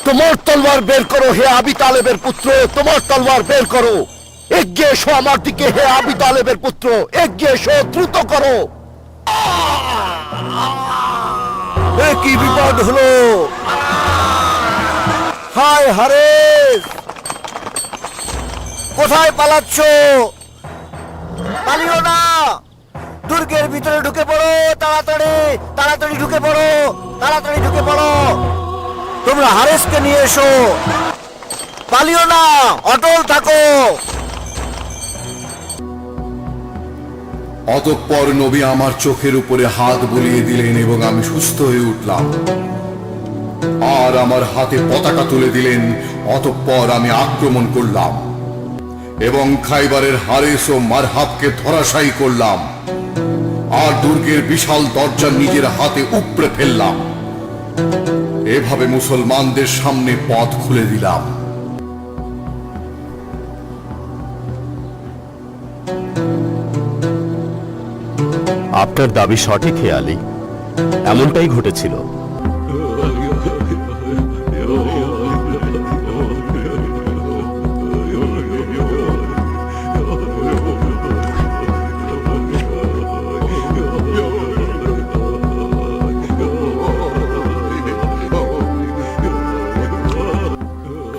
তোমার তলোয়ার বের করো হে আবি তালেবের পুত্র, তোমার তলোয়ার বের করো। এগিয়ে এসো আমার দিকে হে আবি তালেবের পুত্র, এগিয়ে এসো, দ্রুত করো। কি বিপদ হলো! হায় হারেস, কোথায় পালাচ্ছ? পালিও না, দুর্গের ভিতরে ঢুকে পড়ো। তাড়াতাড়ি তাড়াতাড়ি ঢুকে পড়ো, তাড়াতাড়ি ঢুকে পড়ো। তোমরা হারেসকে নিয়ে এসো, পালিও না, অটল থাকো। অতঃপর নবী আমার চোখের উপরে হাত বুলিয়ে দিলেন এবং আমি সুস্থ হয়ে উঠলাম, আর আমার হাতে পতাকা তুলে দিলেন। অতঃপর আমি আক্রমণ করলাম। এবং খাইবারের হারেস ও মারহাবকে ধরাশায়ী করলাম, আর দুর্গের বিশাল দরজা নিজের হাতে উপড়ে ফেললাম। এভাবে মুসলমানদের সামনে পথ খুলে দিলাম। আপনার দাবি সঠিক হে আলী, এমনটাই ঘটেছিল।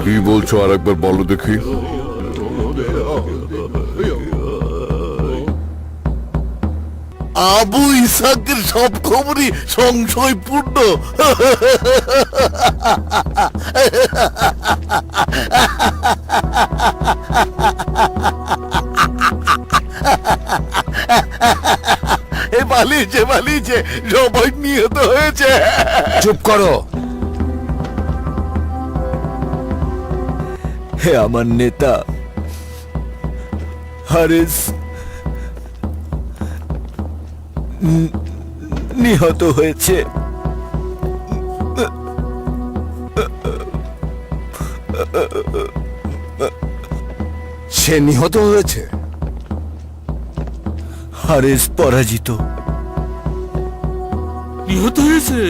কি বলছো আর একবার বলো দেখি। আবু ইসাকের সব খবরই সংশয়পূর্ণ। পালিয়েছে সবাই নিহত হয়েছে। চুপ করো। হে আমার নেতা হারেস নিহত হয়েছে। সে নিহত হয়েছে? হারেস পরাজিত। নিহত হয়েছে?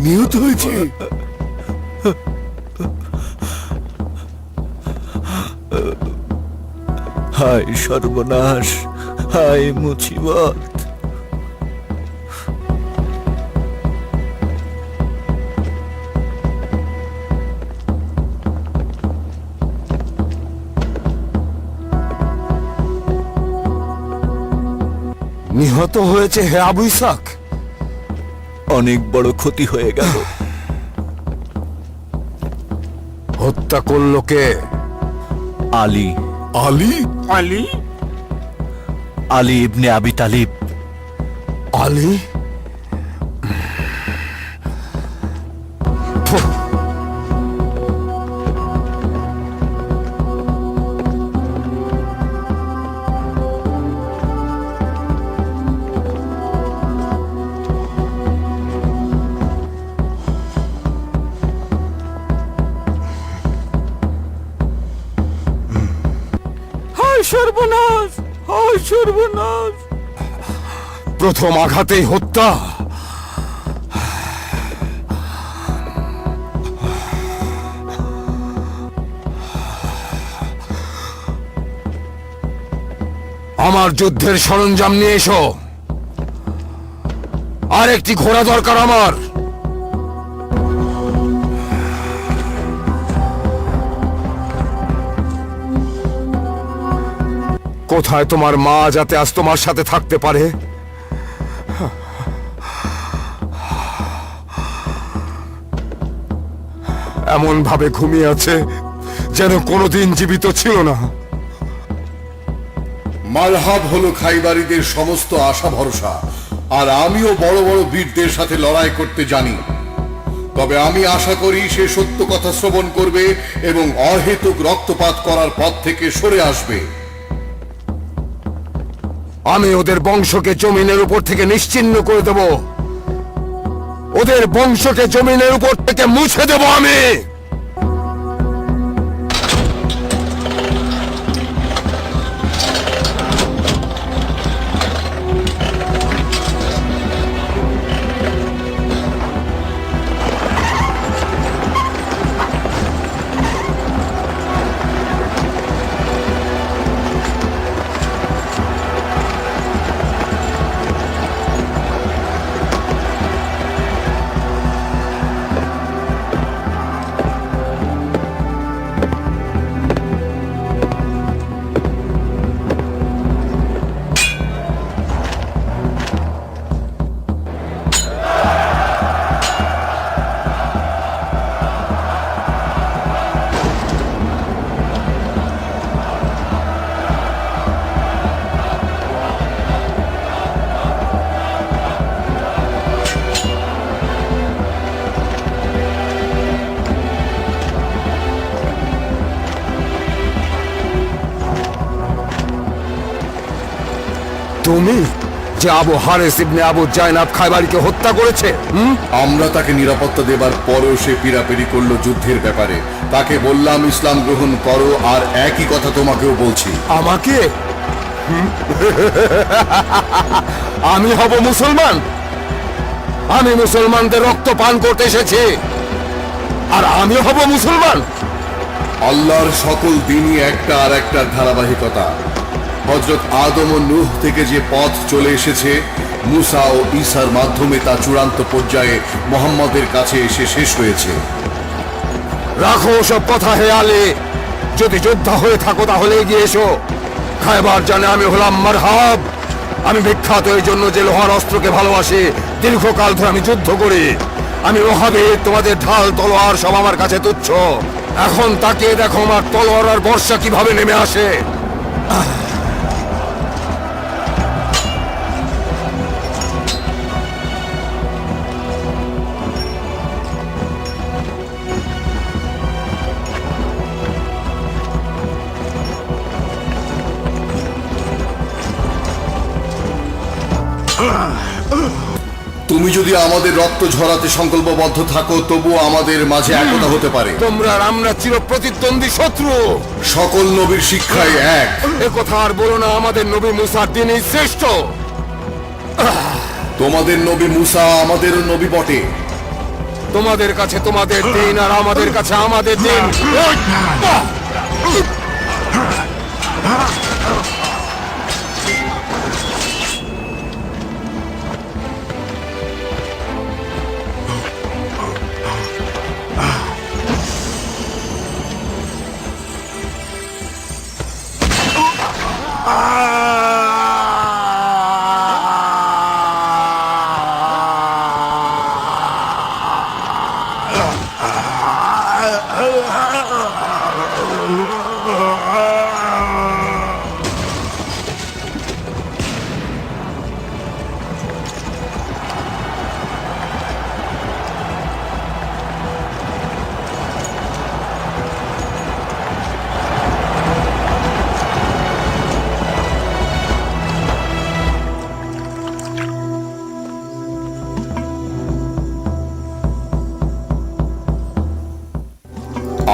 নিহত হয়েছে। হায় সর্বনাশ, হায় মুসিবত। নিহত হয়েছে হে আবু ইসাক? অনেক বড় ক্ষতি হয়ে গেল। হত্যা করলো কে? আলী। আলী? আলী? আলী ইবনে আবি তালিব। আলী? সর্বনাশ, হায় সর্বনাশ। প্রথম আঘাতেই হত্যা? আমার যুদ্ধের সরঞ্জাম নিয়ে এসো। আর একটি ঘোড়া দরকার আমার। কোথায় তোমার মা, যাতে আজ তোমার সাথে থাকতে পারে? এমন ভাবে ঘুমিয়ে আছে যেন কোনোদিন জীবিত ছিল না। মারহাব হলো খাইবারীদের সমস্ত আশা ভরসা, আর আমিও বড় বড় বীরদের সাথে লড়াই করতে জানি। তবে আমি আশা করি সে সত্য কথা শ্রবণ করবে এবং অহেতুক রক্তপাত করার পথ থেকে সরে আসবে। আমি ওদের বংশকে জমিনের উপর থেকে নিশ্চিহ্ন করে দেব। ওদের বংশকে জমিনের উপর থেকে মুছে দেব আমি। তুমি যে আবু হারেস ইবনে আবু জায়নাব খায়বারীকে হত্যা করেছে? আমরা তাকে নিরাপত্তা দেবার পরেও সে পীড়াপিড়ি করলো যুদ্ধের ব্যাপারে। তাকে বললাম ইসলাম গ্রহণ করো, আর একই কথা তোমাকেও বলছি। আমাকে? আমি হব মুসলমান? আমি মুসলমানদের রক্ত পান করতে এসেছি, আর আমি হব মুসলমান? আল্লাহর সকল দিনই একটা আর একটার ধারাবাহিকতা। হযরত আদম ও নূহ থেকে যে পথ চলে এসেছে, মুসা ও ঈসার মাধ্যমে তা চূড়ান্ত পর্যায়ে মুহাম্মদের কাছে এসে শেষ হয়েছে। রাখো সব কথা হে আলী। যদি যোদ্ধা হয়ে থাকো তাহলে এগিয়ে এসো। খায়বার জানে আমি হলাম মারহাব। আমি বিখ্যাত এই জন্য যে লোহার অস্ত্রকে ভালোবাসি। দীর্ঘকাল ধরে আমি যুদ্ধ করি। আমি ওহাবীর, তোমাদের ঢাল তলোয়ার সব আমার কাছে তুচ্ছ। এখন তাকিয়ে দেখো আমার তলোয়ার আর বর্ষা কিভাবে নেমে আসে। তুমি যদি আমাদের রক্ত ঝরাতে সংকল্পবদ্ধ থাকো, তবুও আমাদের মাঝে একতা হতে পারে। তোমরা আর আমরা চির প্রতিদ্বন্দ্বী শত্রু। সকল নবীর শিক্ষায় এক। এ কথা আর বলো না, আমাদের নবী মুসার দিনই শ্রেষ্ঠ। তোমাদের নবী মুসা আমাদেরও নবী বটে। তোমাদের কাছে তোমাদের দিন, আর আমাদের কাছে আমাদের দিন।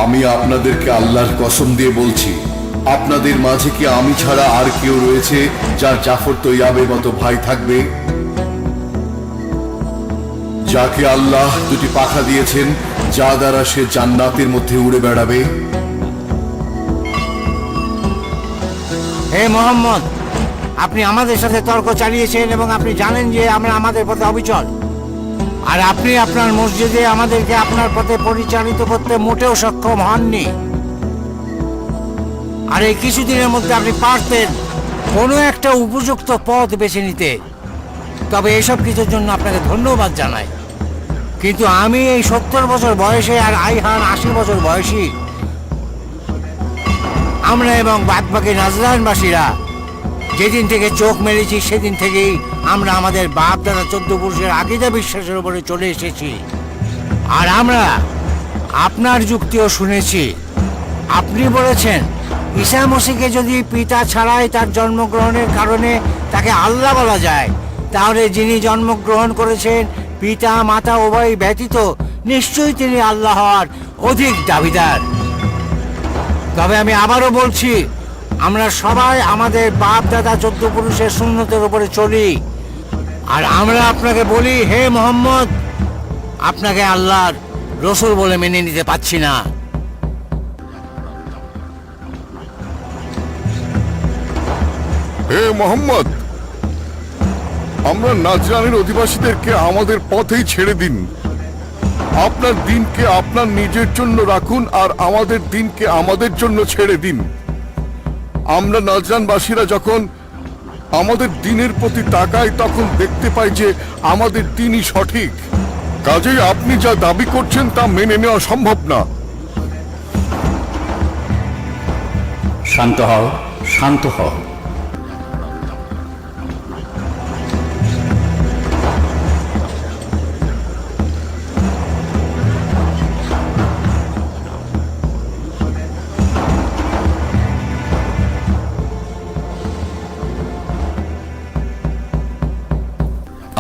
আমি আপনাদেরকে আল্লাহর কসম দিয়ে বলছি, আপনাদের মাঝে কি আমি ছাড়া আর কেউ রয়েছে যার জাফর তৈয়াবের মতো ভাই থাকবে? যাকে আল্লাহ দুটি পাখা দিয়েছেন, যা দ্বারা সে জান্নাতের মধ্যে উড়ে বেড়াবে। হে মোহাম্মদ, আপনি আমাদের সাথে তর্ক চালিয়েছেন এবং আপনি জানেন যে আমরা আমাদের পথে অবিচল। আর আপনি আপনার মসজিদে আমাদেরকে আপনার পথে পরিচালিত করতে মোটেও সক্ষম হননি। আর এই কিছুদিনের মধ্যে আপনি পারতেন কোনো একটা উপযুক্ত পথ বেছে নিতে। তবে এসব কিছুর জন্য আপনাকে ধন্যবাদ জানাই। কিন্তু আমি এই 70 বছর বয়সে আর আইহান 80 বছর বয়সী, আমরা এবং বাদবাকি নাজরানবাসীরা যেদিন থেকে চোখ মেলেছি সেদিন থেকেই আমরা আমাদের বাপ দাদা 14 পুরুষের আকীদা বিশ্বাসের উপরে চলে এসেছি। আর আমরা আপনার যুক্তিও শুনেছি। আপনি বলেছেন ঈসা মসিহকে যদি পিতা ছাড়াই তার জন্মগ্রহণের কারণে তাকে আল্লাহ বলা যায়, তাহলে যিনি জন্মগ্রহণ করেছেন পিতা মাতা উভয় ব্যতীত, নিশ্চয়ই তিনি আল্লাহ হওয়ার অধিক দাবিদার। তবে আমি আবারও বলছি, আমরা সবাই আমাদের বাপ দাদা 14 পুরুষের সুন্নতের উপরে চলি। আর আমরা আপনাকে বলি, হে মোহাম্মদ, আপনাকে আল্লাহর রসূল বলে মেনে নিতে পারছি না। হে মোহাম্মদ, আমরা নাজরানের অধিবাসীদেরকে আমাদের পথেই ছেড়ে দিন। আপনার দিনকে আপনার নিজের জন্য রাখুন, আর আমাদের দিনকে আমাদের জন্য ছেড়ে দিন। আমরা নাজরানবাসীরা যখন আমাদের দিনের প্রতি তাকাই, তখন দেখতে পাই যে আমাদের দিনই সঠিক। কাজেই আপনি যা দাবি করছেন তা মেনে নেওয়া সম্ভব না। শান্ত হও, শান্ত হও।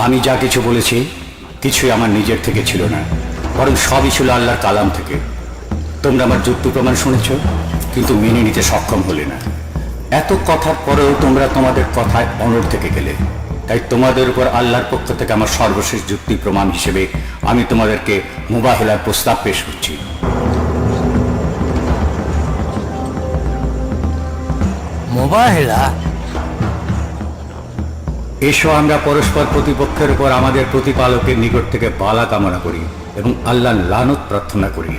আমি যা কিছু বলেছি কিছুই আমার নিজের থেকে ছিল না, বরং সবই ছিল আল্লাহর কালাম থেকে। তোমরা আমার যুক্তি প্রমাণ শুনেছ, কিন্তু মেনে নিতে সক্ষম হলে না। এত কথার পরেও তোমরা তোমাদের কথায় অনড় থেকে গেলে। তাই তোমাদের উপর আল্লাহর পক্ষ থেকে আমার সর্বশেষ যুক্তি প্রমাণ হিসেবে আমি তোমাদেরকে মুবাহিলার প্রস্তাব পেশ করছি। মুবাহিলা? এসো আমরা পরস্পর প্রতিপক্ষের উপর আমাদের প্রতিপালকের নিকট থেকে বালা কামনা করি এবং আল্লাহর লানত প্রার্থনা করি।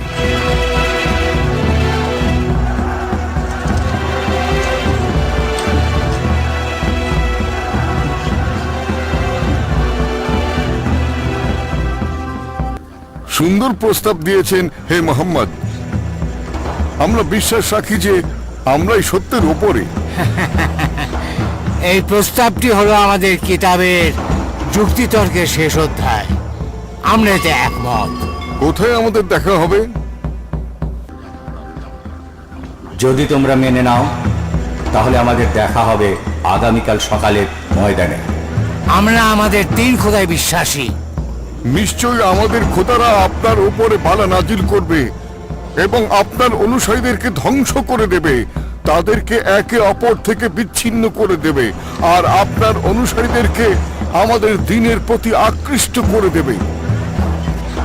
সুন্দর প্রস্তাব দিয়েছেন হে মোহাম্মদ। আমরা বিশ্বাস রাখি যে আমরাই সত্যের উপরে। এই প্রস্তাবটি হলো আমাদের কিতাবের যুক্তিতর্কের শেষ অধ্যায়। আমরা এতে একমত। কোথায় আমাদের দেখা হবে? যদি তোমরা মেনে নাও তাহলে আমাদের দেখা হবে আগামীকাল সকালের ময়দানে। আমরা আমাদের 3 খোদায় বিশ্বাসী। নিশ্চয়ই আমাদের খোদারা আপনার উপরে বালা নাজিল করবে এবং আপনার অনুসারীদেরকে ধ্বংস করে দেবে, তাদেরকে একে অপর থেকে বিচ্ছিন্ন করে দেবে, আর আপনার অনুসারীদেরকে আমাদের দ্বীনের প্রতি আকৃষ্ট করে দেবে।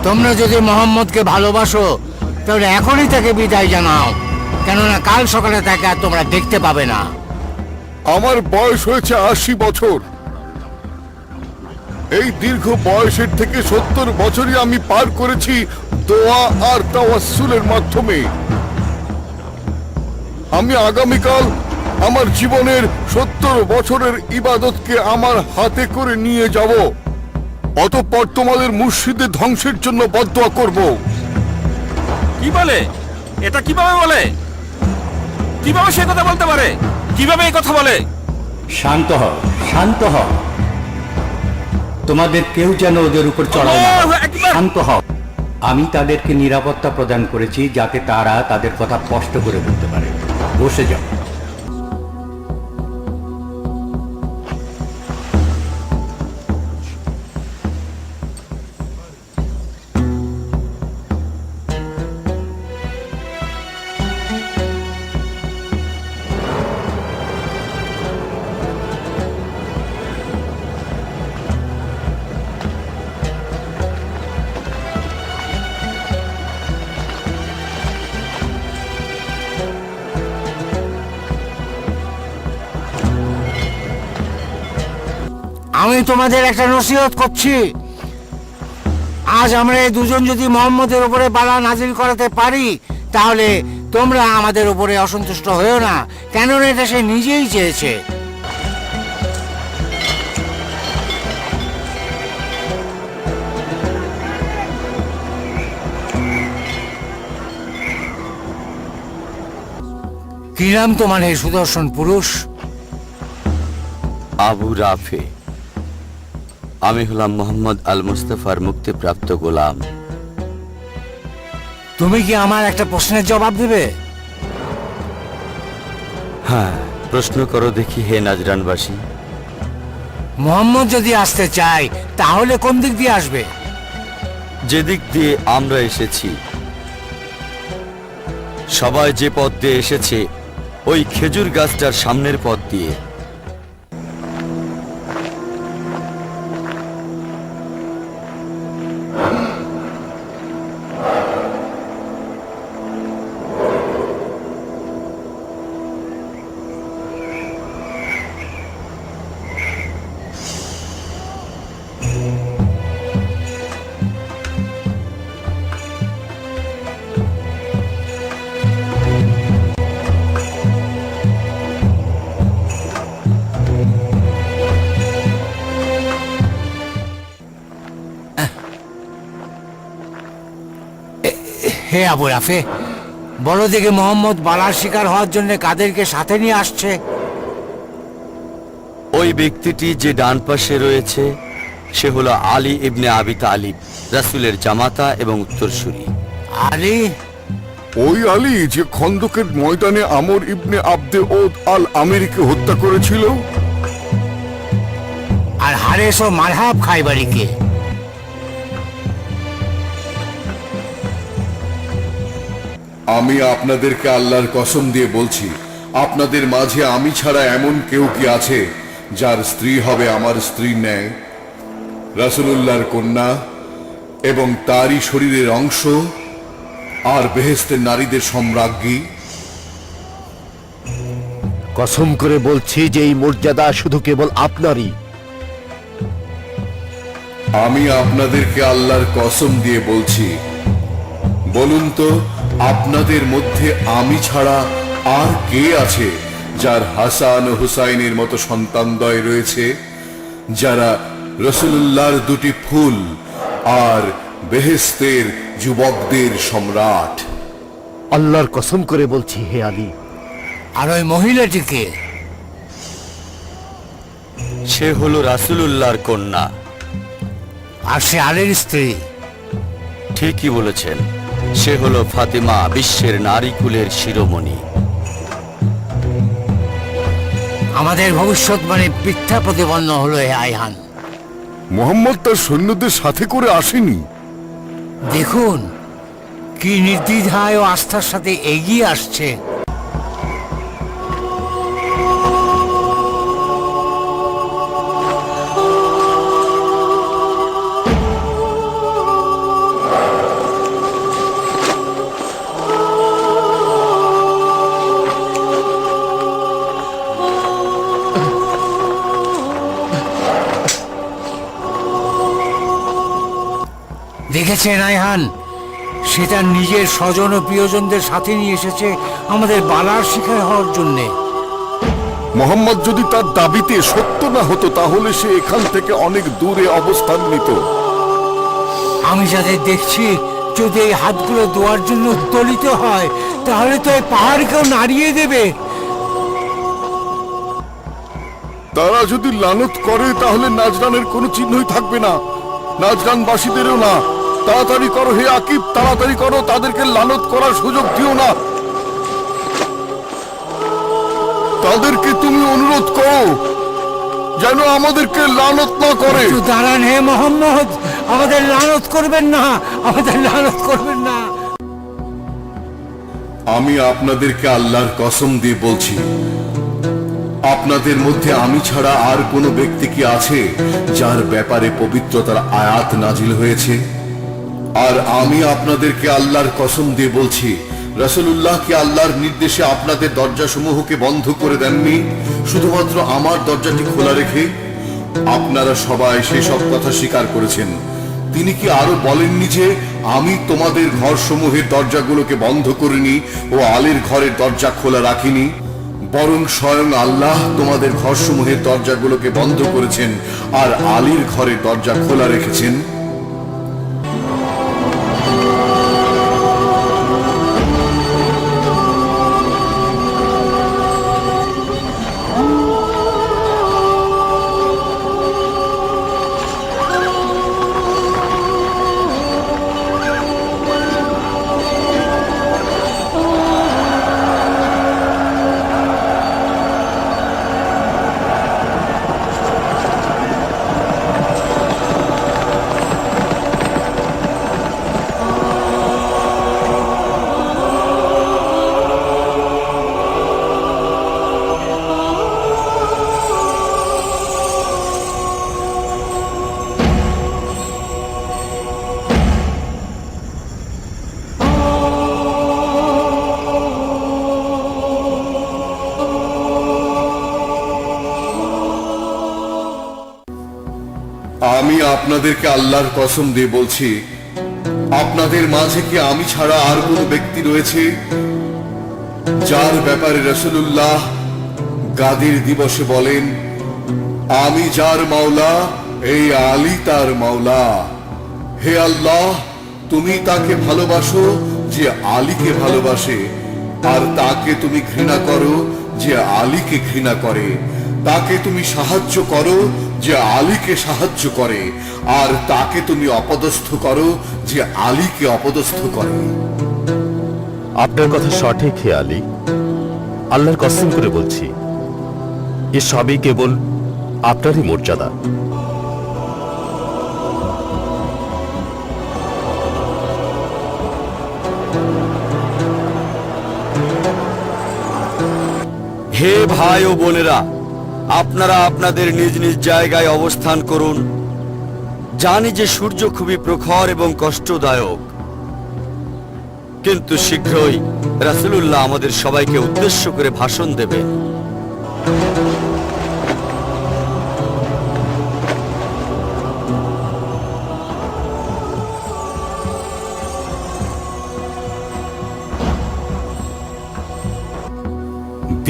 তোমরা যদি মোহাম্মদকে ভালোবাসো তাহলে এখনই তাকে বিদায় জানাও, কেননা কাল সকালে তাকে আর তোমরা দেখতে পাবে না। আমার বয়স হয়েছে 80 বছর। এই দীর্ঘ বয়সের থেকে 70 বছরই আমি পার করেছি দোয়া আর তাওয়াসসুলের মাধ্যমে। আমি আগামীকাল আমার জীবনের 70 বছরের ইবাদতকে আমার হাতে করে নিয়ে যাব। অতঃপর তোমাদের মুর্শিদের ধ্বংসের জন্য বদদোয়া করব। কি বলে? এটা কিভাবে বলে? কিভাবে সে কথা বলতে পারে? কিভাবে এই কথা বলে? শান্ত হও, শান্ত হও। তোমাদের কেউ যেন ওদের উপর চড়াও না হয়। শান্ত হও। আমি তাদেরকে নিরাপত্তা প্রদান করেছি যাতে তারা তাদের কথা স্পষ্ট করে বলতে পারে। বসে যাও। আমি তোমাদের একটা নসিহত করছি। আজ আমরা এই দুজন যদি মোহাম্মদের উপরে বালা নাজিল করাতে পারি তাহলে তোমরা আমাদের উপরে অসন্তুষ্ট হয়েও না, কেননা এটা সে নিজেই চেয়েছে। কি নাম তোমার হে সুদর্শন পুরুষ? আবু রাফে। আমি হলাম মোহাম্মদ আল মুস্তাফার মুক্তিপ্রাপ্ত গোলাম। তুমি কি আমার একটা প্রশ্নের জবাব দেবে? হ্যাঁ, প্রশ্ন করো দেখি হে নাজরানবাসী। মোহাম্মদ যদি আসতে চায় তাহলে কোন দিক দিয়ে আসবে? যেদিক দিয়ে আমরা এসেছি। সবাই যে পথ দিয়ে এসেছে ওই খেজুর গাছটার সামনের পথ দিয়ে। হে আবু রাফে, বড় দিকে মোহাম্মদ বালার শিকার হওয়ার জন্য কাদেরকে সাথে নিয়ে আসছে? ওই ব্যক্তিটি যে ডান পাশে রয়েছে সে হলো আলী ইবনে আবি তালিব, রাসূলের জামাতা এবং উত্তরসূরি। আলী? ওই আলী যে খন্দকের ময়দানে আমর ইবনে আবদে ওদ আল আমিরকে হত্যা করেছিল? আর হারেস ও মারহাব খাইবারিকে। আমি আপনাদেরকে আল্লাহর কসম দিয়ে বলছি, আপনাদের মাঝে আমি ছাড়া এমন কেউ কি আছে যার স্ত্রী হবে আমার স্ত্রীর ন্যায়, রাসূলুল্লাহর কন্যা এবং তারই শরীরের অংশ, আর বেহেশতের নারীদের সম্রাজ্ঞী? কসম করে বলছি যে এই মর্যাদা শুধু কেবল আপনারই। আমি আপনাদেরকে আল্লাহর কসম দিয়ে বলছি, বলুন তো আপনাদের মধ্যে আমি ছাড়া আর কে আছে যার হাসান ও হুসাইনের মতো সন্তানদ্বয় রয়েছে, যারা রাসূলুল্লাহর দুটি ফুল আর বেহেশতের যুবকদের সম্রাট? আল্লাহর কসম করে বলছি হে আলী। আর ওই মহিলাটিকে? সে হলো রাসূলুল্লাহর কন্যা। আর সে আলীর স্ত্রী? ঠিকই বলেছেন, সে হলো ফাতিমা, বিশ্বের নারীকুলের শিরোমণি। আমাদের ভবিষ্যৎবাণী মিথ্যা প্রতিপন্ন হলো হে আইহান। মুহাম্মদ তার সৈন্যদের সাথে করে আসেনি। দেখুন কি নির্দ্বিধায় ও আস্থার সাথে এগিয়ে আসছে। দেখেছেন আইহান, সে তার নিজের স্বজন ও প্রিয়জনদের সাথে নিয়ে এসেছে আমাদের বালার শিকার হওয়ার জন্যে। মোহাম্মদ যদি তার দাবিতে সত্য না হতো তাহলে সে এখান থেকে অনেক দূরে অবস্থান নিত। আমি যাদের দেখছি যদি এই হাতগুলো দোয়ার জন্য উত্তোলিত হয় তাহলে তো এই পাহাড়কেও নাড়িয়ে দেবে। তারা যদি লানত করে তাহলে নাজরানের কোনো চিহ্নই থাকবে না, নাজরানবাসীদেরও না। তাড়াতাড়ি করো হে আকিব, তাড়াতাড়ি করো, তাদেরকে লানত করার সুযোগ দিও না। তাদেরকে তুমি অনুরোধ করো যেন আমাদেরকে লানত না করে। একটু দাঁড়ান হে মোহাম্মদ, আমাদের লানত করবেন না, আমাদের লানত করবেন না। আমি আপনাদেরকে আল্লাহর কসম দিয়ে বলছি, আপনাদের মধ্যে আমি ছাড়া আর কোনো ব্যক্তি কি আছে যার ব্যাপারে পবিত্রতার আয়াত নাজিল হয়েছে? আর আমি আপনাদেরকে আল্লাহর কসম দিয়ে বলছি, রাসূলুল্লাহ কি আল্লাহর নির্দেশে আপনাদের দরজাসমূহকে বন্ধ করে দেননি, শুধুমাত্র আমার দরজাটি খোলা রেখে? আপনারা সবাই সেসব কথা স্বীকার করেছেন। তিনি কি আরো বলেননি যে আমি তোমাদের ঘরসমূহের দরজাগুলোকে বন্ধ করিনি ও আলীর ঘরের দরজা খোলা রাখিনি? বরং স্বয়ং আল্লাহ তোমাদের ঘরসমূহের দরজাগুলোকে বন্ধ করেছেন আর আলীর ঘরের দরজা খোলা রেখেছেন। আমি আপনাদেরকে আল্লাহর কসম দিয়ে বলছি, আপনাদের মাঝে কি আমি ছাড়া আর কোন ব্যক্তি রয়েছে যার ব্যাপারে রাসূলুল্লাহ গাদির দিবসে বলেন, আমি যার মাওলা এই আলী তার মাওলা? হে আল্লাহ, তুমি তাকে ভালোবাসো যে আলীকে ভালোবাসে, আর তাকে তুমি ঘৃণা করো যে আলীকে ঘৃণা করে। তাকে তুমি সাহায্য করো যে আলীকে সাহায্য করে, আর তাকে তুমি অপদস্থ করো যে আলীকে অপদস্থ করে। আপনার কথা সঠিক হে আলী, আল্লাহর কসম করে বলছি, এ সবই কেবল আপনারই মর্যাদা। হে ভাই ও বোনেরা, আপনারা আপনাদের নিজ নিজ জায়গায় অবস্থান করুন। জানি যে সূর্য খুবই প্রখর এবং কষ্টদায়ক, কিন্তু শীঘ্রই রাসূলুল্লাহ আমাদের সবাইকে উদ্দেশ্য করে ভাষণ দেবেন।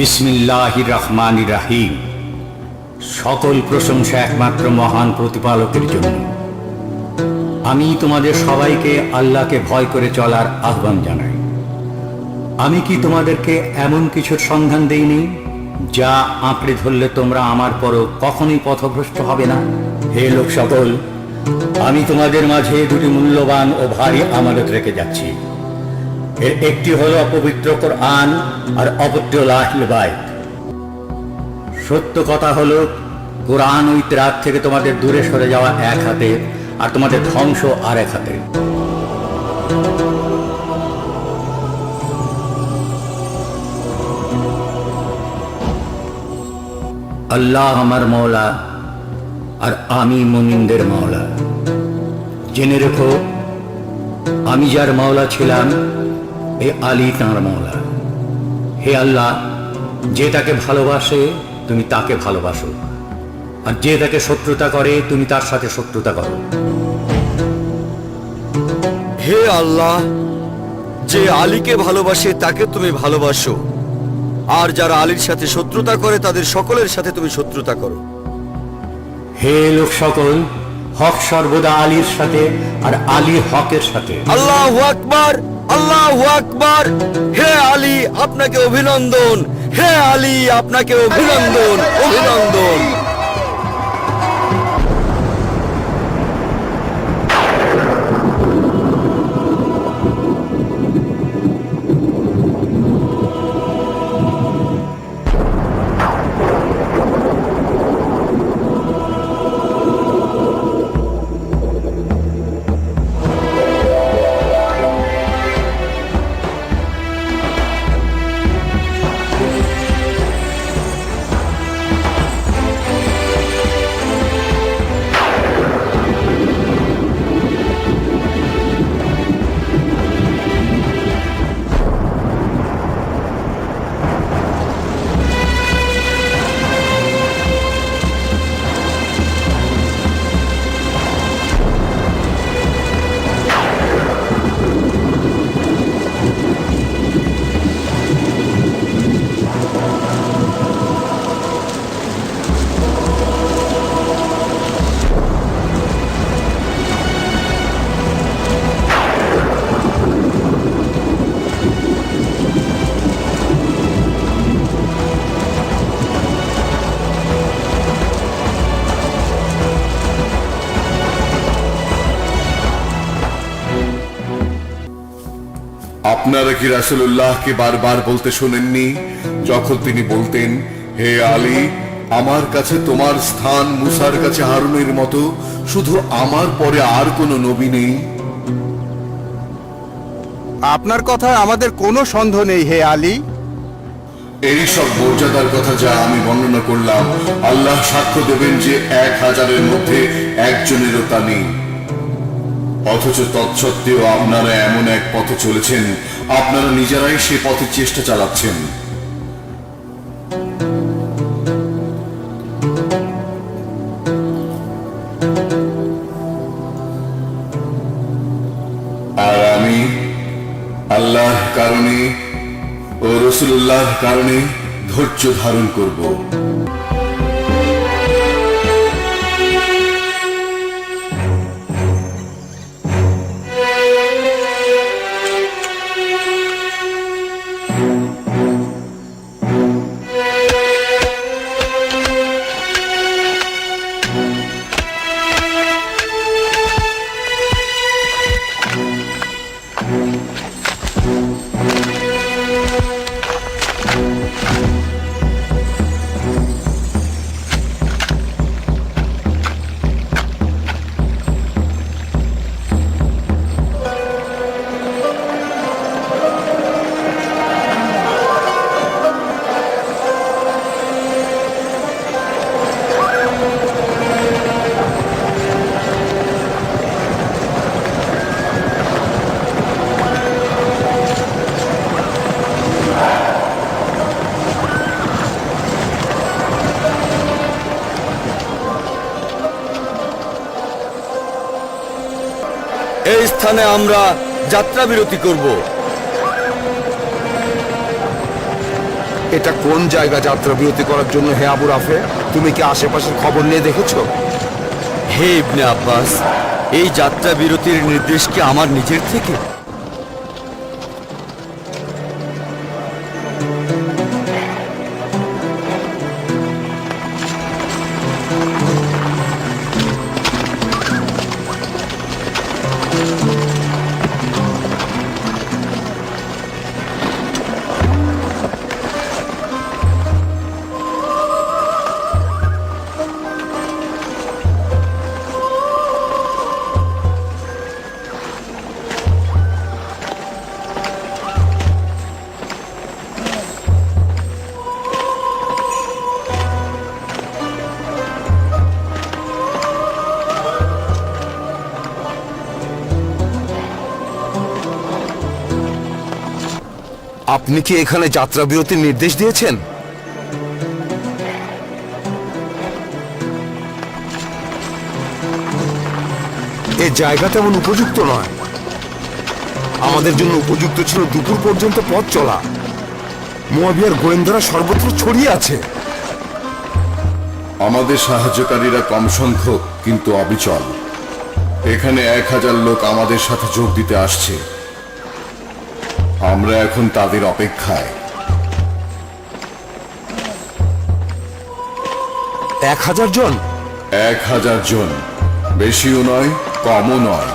বিসমিল্লাহির রহমানির রহিম। সকল প্রশংসা একমাত্র মহান প্রতিপালকের জন্য। আমি তোমাদের সবাইকে আল্লাহকে ভয় করে চলার আহ্বান জানাই। আমি কি তোমাদেরকে এমন কিছুর সন্ধান দেইনি যা আঁকড়ে ধরলে তোমরা আমার পরও কখনোই পথভ্রষ্ট হবে না? হে লোক সকল, আমি তোমাদের মাঝে দুটি মূল্যবান ও ভারী আমানত রেখে যাচ্ছি। এর একটি হলো অপবিত্র কোরআন আর অপবিত্র লাহিল বাইত। সত্য কথা হলো, কোরআন ও ইতরাত থেকে তোমাদের দূরে সরে যাওয়া এক হাতে, আর তোমাদের ধ্বংস আর এক হাতে। আল্লাহ আমার মওলা আর আমি মুমিনদের মওলা। জেনে রেখো, আমি যার মওলা ছিলাম, এ আলী তাঁর মওলা। হে আল্লাহ, যে তাকে ভালোবাসে তুমি তাকে ভালোবাসো, আর যে তাকে শত্রুতা করে তুমি তার সাথে শত্রুতা করো। হে আল্লাহ, যে আলীকে ভালোবাসে তাকে তুমি ভালোবাসো, আর যারা আলীর সাথে শত্রুতা করে তাদের সকলের সাথে তুমি শত্রুতা করো। হে লোক সকল, হক সর্বদা আলীর সাথে আর আলী হকের সাথে। আল্লাহু আকবার, আল্লাহু আকবার। হে আলী, আপনাকে অভিনন্দন। হে আলী, আপনাকে অভিনন্দন, অভিনন্দন। আপনারা কি রাসূলুল্লাহকে বারবার বলতে শোনেননি, যখন তিনি বলতেন, হে আলী, আমার কাছে তোমার স্থান মুসার কাছে হারুনের মতো, শুধু আমার পরে আর কোনো নবী নেই? আপনার কথায় আমাদের কোনো সন্দেহ নেই হে আলী। এই সব মর্যাদার কথা যা আমি বর্ণনা করলাম, আল্লাহ সাক্ষ্য দেবেন যে 1000-এর মধ্যে একজনেরও তা নেই। অথচ তৎসত্ত্বেও আপনারা এমন এক পথে চলেছেন, আপনারা নিজেরাই সে পথে চেষ্টা চালাচ্ছেন। আর আমি আল্লাহর কারণে ও রাসূলুল্লাহর কারণে ধৈর্য ধারণ করব। স্থানে আমরা যাত্রা বিরতি করব। এটা কোন জায়গা যাত্রা বিরতি করার জন্য হে আবু রাফে? তুমি কি আশেপাশের খবর নিয়ে দেখেছো? হে ইবনে আব্বাস, এই যাত্রা বিরতির নির্দেশ কি আমার নিজের থেকে? আপনি কি এখানে যাত্রা বিরতির নির্দেশ দিয়েছেন? এই জায়গা তেমন উপযুক্ত নয়। আমাদের জন্য উপযুক্ত ছিল দুপুর পর্যন্ত পথ চলা। মুয়াবিয়ার গোয়েন্দারা সর্বত্র ছড়িয়ে আছে। আমাদের সাহায্যকারীরা কম সংখ্যক কিন্তু অবিচল। এখানে 1000 লোক আমাদের সাথে যোগ দিতে আসছে। আমরা এখন তাদের অপেক্ষায়। 1000 জন? 1000 জন, বেশিও নয় কমও নয়।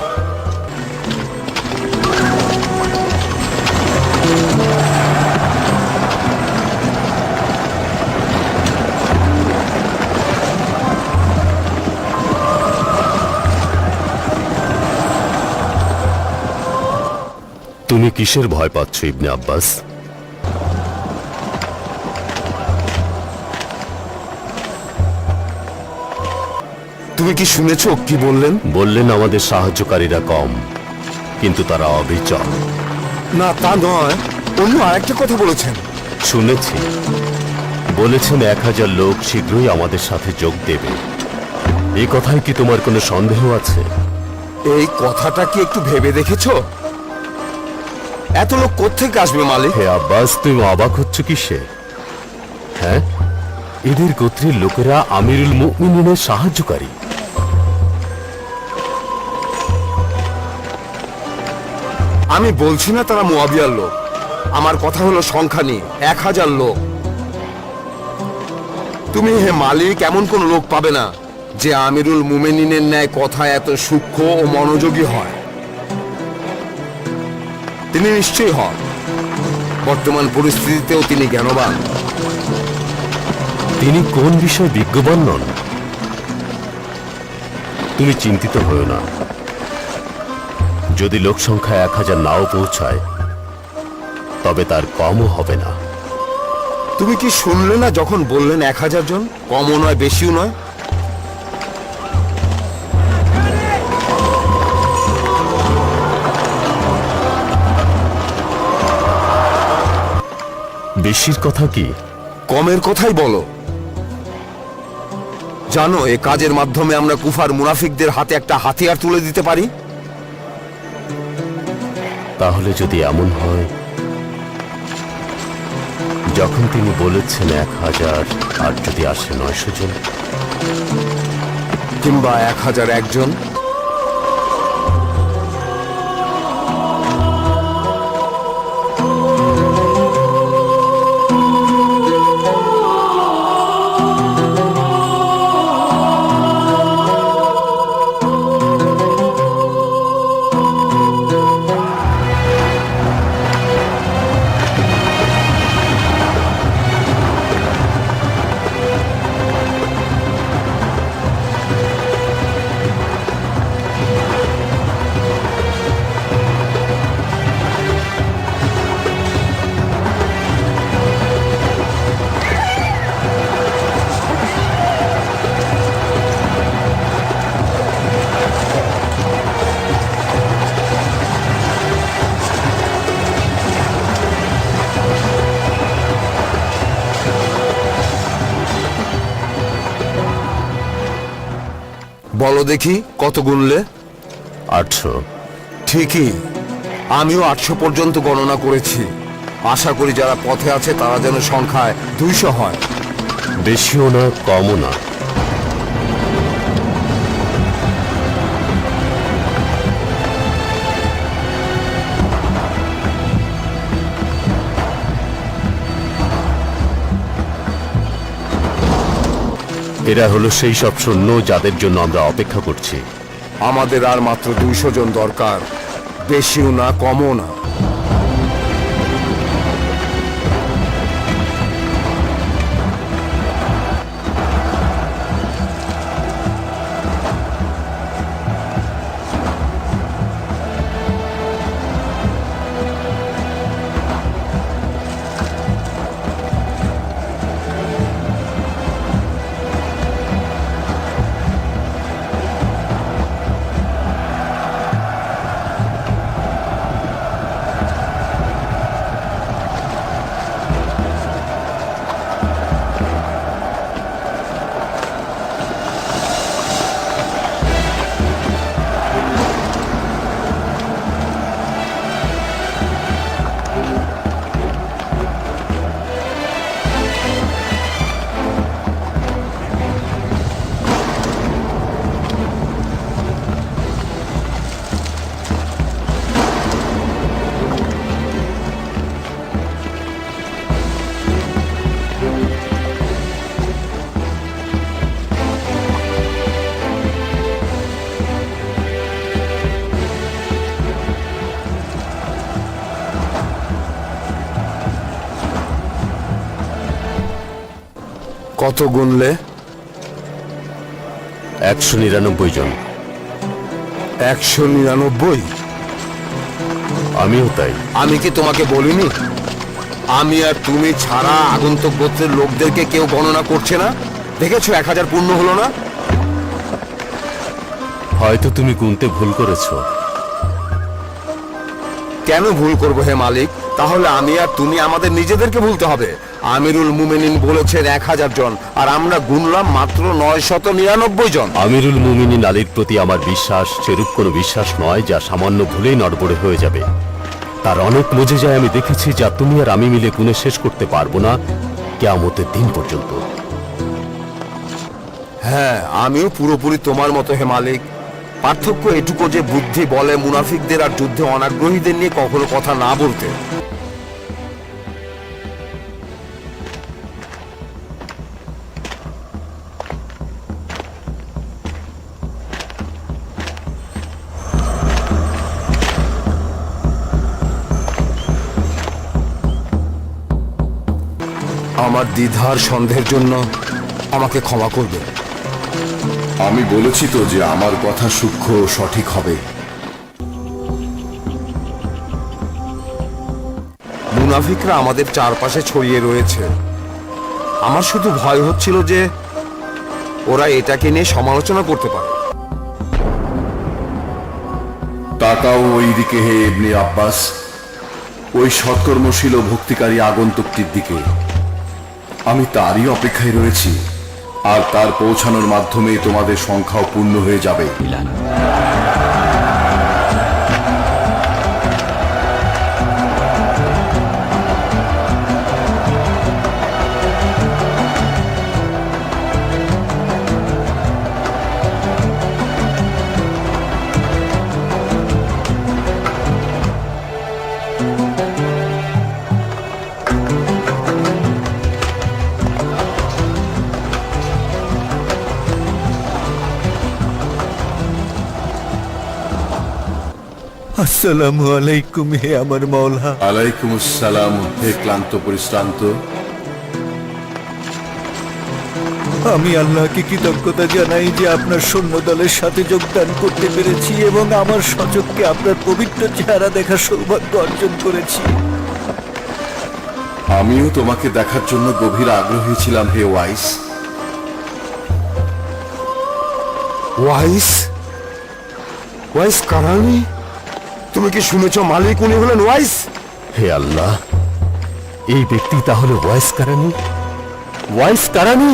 তুমি কিসের ভয় পাচ্ছ ইবনে আব্বাস? তুমি কি শুনেছো কি বললেন? বললেন আমাদের সাহায্যকারীরা কম, কিন্তু তারা অবিচল। না, তা নয়, অন্য আরেকটা কথা বলেছেন। শুনেছি, বলেছেন 1000 লোক শীঘ্রই আমাদের সাথে যোগ দেবে। এই কথায় কি তোমার কোনো সন্দেহ আছে? এই কথাটা কি একটু ভেবে দেখেছো? এত লোক কোত্থেকে আসবে মালিক? হে আব্বাস, তুমি অবাক হচ্ছ কিসে? হ্যাঁ, এদের গোত্রের লোকেরা আমিরুল মুমিনিনের সাহায্যকারী। আমি বলছি না তারা মুয়াবিয়ার লোক। আমার কথা হলো সংখ্যা নিয়ে। 1000 লোক। তুমি হে মালিক এমন কোন লোক পাবে না যে আমিরুল মুমিনিনের ন্যায় কথা এত সূক্ষ্ম ও মনোযোগী হয়। তিনি নিশ্চয়ই হন। বর্তমান পরিস্থিতিতেও তিনি জ্ঞানবান। তিনি কোন বিষয়ে বিজ্ঞবান নন? তুমি চিন্তিত হও না। যদি লোক সংখ্যা 1000 নাও পৌঁছায়, তবে তার কমও হবে না। তুমি কি শুনলে না যখন বললেন 1000 জন? কমও নয় বেশিও নয়। বেশির কথা কি? কমের কথাই বলো। জানো, এ কাজের মাধ্যমে আমরা কুফার মুনাফিকদের হাতে একটা হাতিয়ার তুলে দিতে পারি। তাহলে যদি এমন হয়, যখন তিনি বলেছেন 1000, আর যদি আসে 900 জন কিংবা 1001 জন, বলো দেখি কত গুনলে? 800। ঠিকই, আমিও 800 পর্যন্ত গণনা করেছি। আশা করি যারা পথে আছে তারা যেন সংখ্যায় 200 হয়। বেশিও না কমও না। এরা হলো সেই সব সৈন্য যাদের জন্য আমরা অপেক্ষা করছি। আমাদের আর মাত্র 200 জন দরকার, বেশিও না কমও না। কত গুনলে? 199 জন। 199? আমিও তাই। আমি কি তোমাকে বলিনি আমি আর তুমি ছাড়া আগন্তুক গোত্রের লোকদেরকে কেউ গণনা করছে না? দেখেছো 1000 পূর্ণ হলো না? হয়তো তুমি গুনতে ভুল করেছো। কেন ভুল করব হে মালিক? তাহলে আমি আর তুমি আমাদের নিজেদেরকে ভুলতে হবে। আমিরুল মুমিনিন বলেছেন 1000 জন, আর আমরা গুনলাম মাত্র 999 জন। আমিরুল মুমিনিন আলীর প্রতি আমার বিশ্বাস সেরূপ কোনো বিশ্বাস নয় যা সামান্য ভুলেই নড়বড়ে হয়ে যাবে। তার অনেক মুজিজায় আমি দেখেছি যা তুমি আর আমি মিলে গুনে শেষ করতে পারবো না কিয়ামতের দিন পর্যন্ত। হ্যাঁ, আমিও পুরোপুরি তোমার মতো হে মালিক। পার্থক্য এটুকু যে বুদ্ধি বলে মুনাফিকদের আর যুদ্ধে অনাগ্রহীদের নিয়ে কখনো কথা না বলতে। আমার দ্বিধার সন্দেহের জন্য আমাকে ক্ষমা করবে। আমি বলেছি তো যে আমার কথা সূক্ষ্ম ও সঠিক হবে। মুনাফিকরা আমাদের চারপাশে ছড়িয়ে রয়েছে। আমার শুধু ভয় হচ্ছিল যে ওরা এটাকে নিয়ে সমালোচনা করতে পারে। তাকাও ওই দিকে হে ইবনে আব্বাস, ওই সৎকর্মশীল ও ভক্তিকারী আগন্তুকটির দিকে। আমি তারই অপেক্ষায় রয়েছি, আর তার পৌঁছানোর মাধ্যমে তোমাদের সংখ্যাও পূর্ণ হয়ে যাবে। আসসালামু আলাইকুম হে আমার মাওলা। আলাইকুম আসসালাম হে ক্লান্ত পরিশ্রান্ত। আমি আল্লাহকে কৃতজ্ঞতা জানাই যে আপনার সৈন্য দলের সাথে যোগদান করতে পেরেছি এবং আমার সচক্ষে আপনার পবিত্র চেহারা দেখার সৌভাগ্য অর্জন করেছি। আমিও তোমাকে দেখার জন্য গভীর আগ্রহী ছিলাম হে ওয়াইস। ওয়াইস? Wise Karenni? তুমি কি শুনেছ মালিক উনি হলেন ওয়াইস? হে আল্লাহ, এই ব্যক্তি তাহলে ওয়াইস কারানি? Wise Karenni?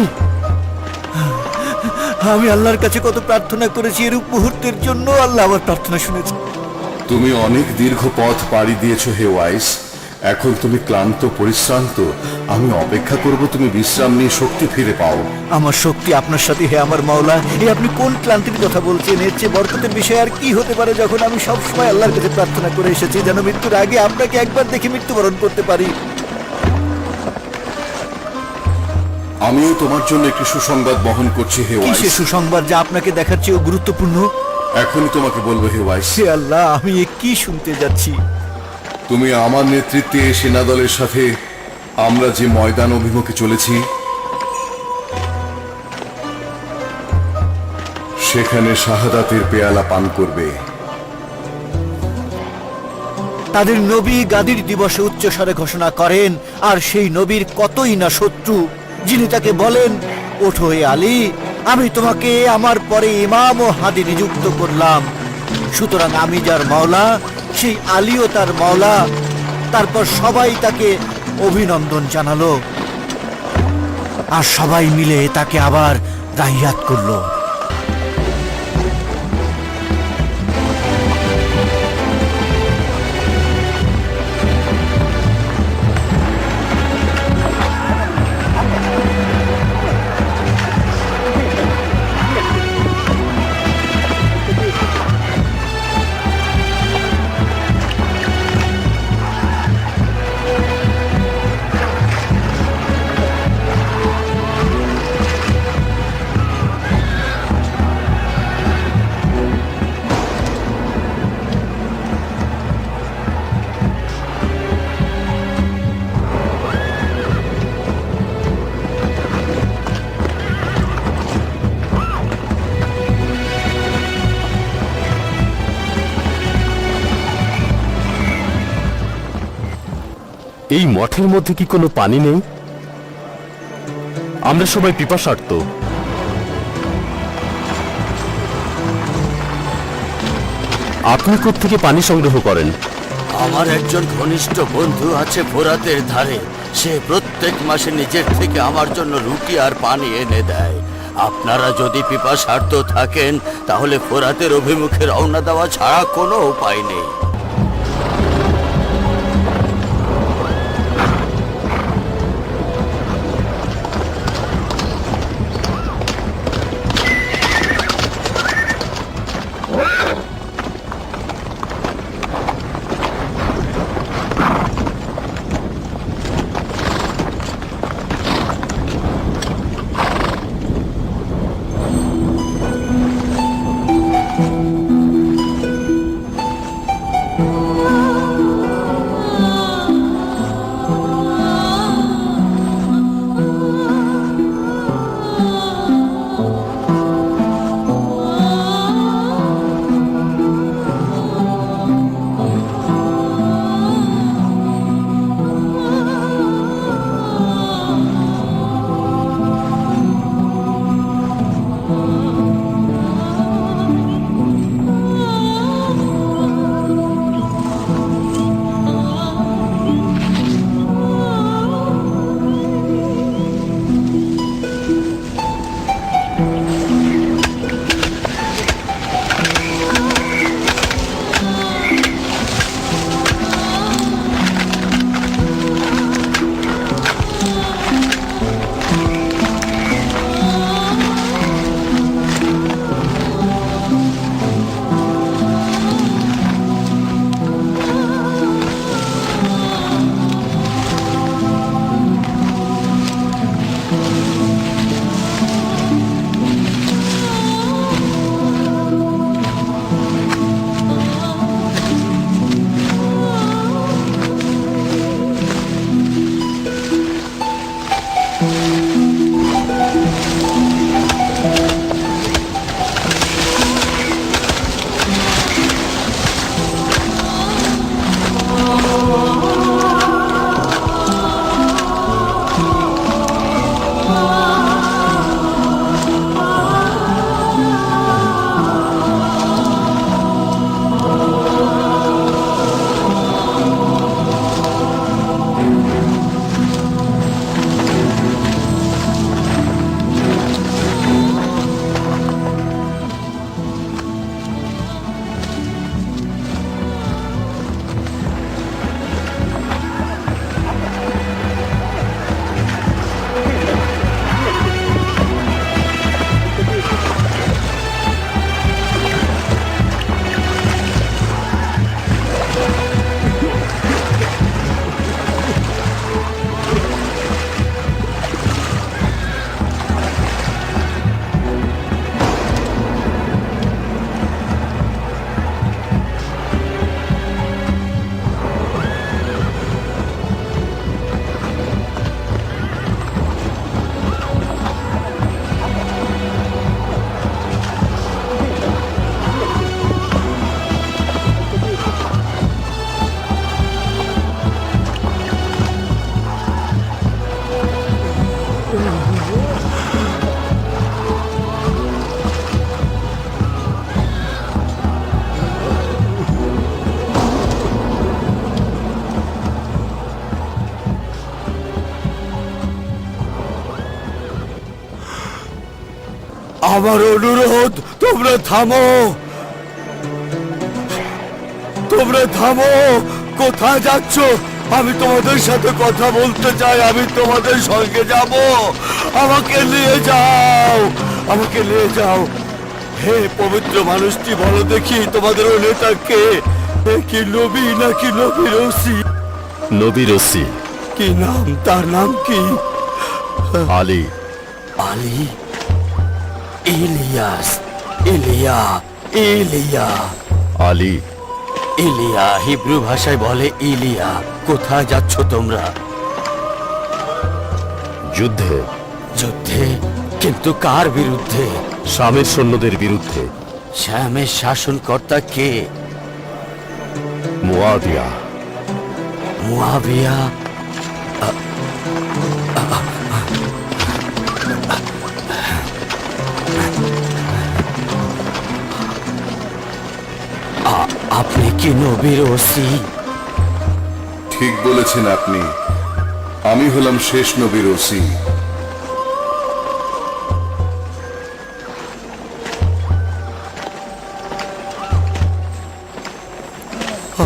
আমি আল্লাহর কাছে কত প্রার্থনা করেছি এরূপ মুহূর্তের জন্য, আল্লাহ আমার প্রার্থনা শুনেছে। তুমি অনেক দীর্ঘ পথ পাড়ি দিয়েছো হে ওয়াইস। এখন তুমি ক্লান্ত পরিশ্রান্ত। আমি অপেক্ষা করব তুমি বিশ্রাম নিয়ে শক্তি ফিরে পাও। আমার শক্তি আপনার সাথে, হে আমার মাওলা। আপনি কোন ক্লান্তির কথা বলছেন? এর চেয়ে বরকতের বিষয় আর কি হতে পারে, যখন আমি সবসময় আল্লাহর কাছে প্রার্থনা করে এসেছি যেন মৃত্যুর আগে আপনাকে একবার দেখে মৃত্যুবরণ করতে পারি। আমিও তোমার জন্য একটি সুসংবাদ বহন করছি হে ওয়াইস। কিসের সুসংবাদ যা আপনাকে দেখার চেয়েও গুরুত্বপূর্ণ? এখনই তোমাকে বলবো হে ওয়াইস। হে আল্লাহ, আমি এ কি শুনতে যাচ্ছি? তুমি আমার নেতৃত্বে এই সেনাদলের সাথে আমরা যে ময়দান অভিমুখে চলেছি সেখানে শাহাদাতের পেয়ালা পান করবে। তাদের নবী গাদির দিবসে উচ্চস্বরে ঘোষণা করেন, আর সেই নবীর কতই না শত্রু, যিনি তাকে বলেন, ওঠো হে আলী, আমি তোমাকে আমার পরে ইমাম ও হাদি নিযুক্ত করলাম। সুতরাং আমি যার মাওলা, সেই আলীও তার মাওলা। তারপর সবাই তাকে অভিনন্দন জানালো, আর সবাই মিলে তাকে আবার রাইয়াত করলো। এই মঠের মধ্যে কি কোনো পানি নেই? আমরা সবাই পিপাসার্ত। আপনি কোত্থেকে পানি সংগ্রহ করেন? আমার একজন ঘনিষ্ঠ বন্ধু আছে ফোরাতের ধারে। সে প্রত্যেক মাসে নিজের থেকে আমার জন্য রুটি আর পানি এনে দেয়। আপনারা যদি পিপাসার্ত থাকেন তাহলে ফোরাতের অভিমুখে রওনা দেওয়া ছাড়া কোনো উপায় নেই। আমার অনুরোধ, তোমরা থামো, তোমরা থামো। কোথায় যাচ্ছ? আমি তোমাদের সাথে কথা বলতে চাই, আমি তোমাদের সঙ্গে যাব। আমাকে নিয়ে যাও, আমাকে নিয়ে যাও। হে পবিত্র মানুষটি, বলো দেখি তোমাদের ওই নেতা কে? এ কি নবী নাকি নবীর ওসি? নবীর ওসি। কি নাম? তার নাম কি? আলী। আলী? ইলিয়াস? ইলিয়া? ইলিয়া? আলী। ইলিয়া হিব্রু ভাষায় বলে ইলিয়া। কোথায় যাচ্ছ তোমরা? যুদ্ধে। যুদ্ধে? কিন্তু কার বিরুদ্ধে? শামের সৈন্যদের বিরুদ্ধে। শ্যামের শাসনকর্তা কে? মুয়াবিয়া। মুয়াবিয়া? আপনি কি নবীর ওসি? ঠিক বলেছেন আপনি, আমি হলাম শেষ নবীর ওসি।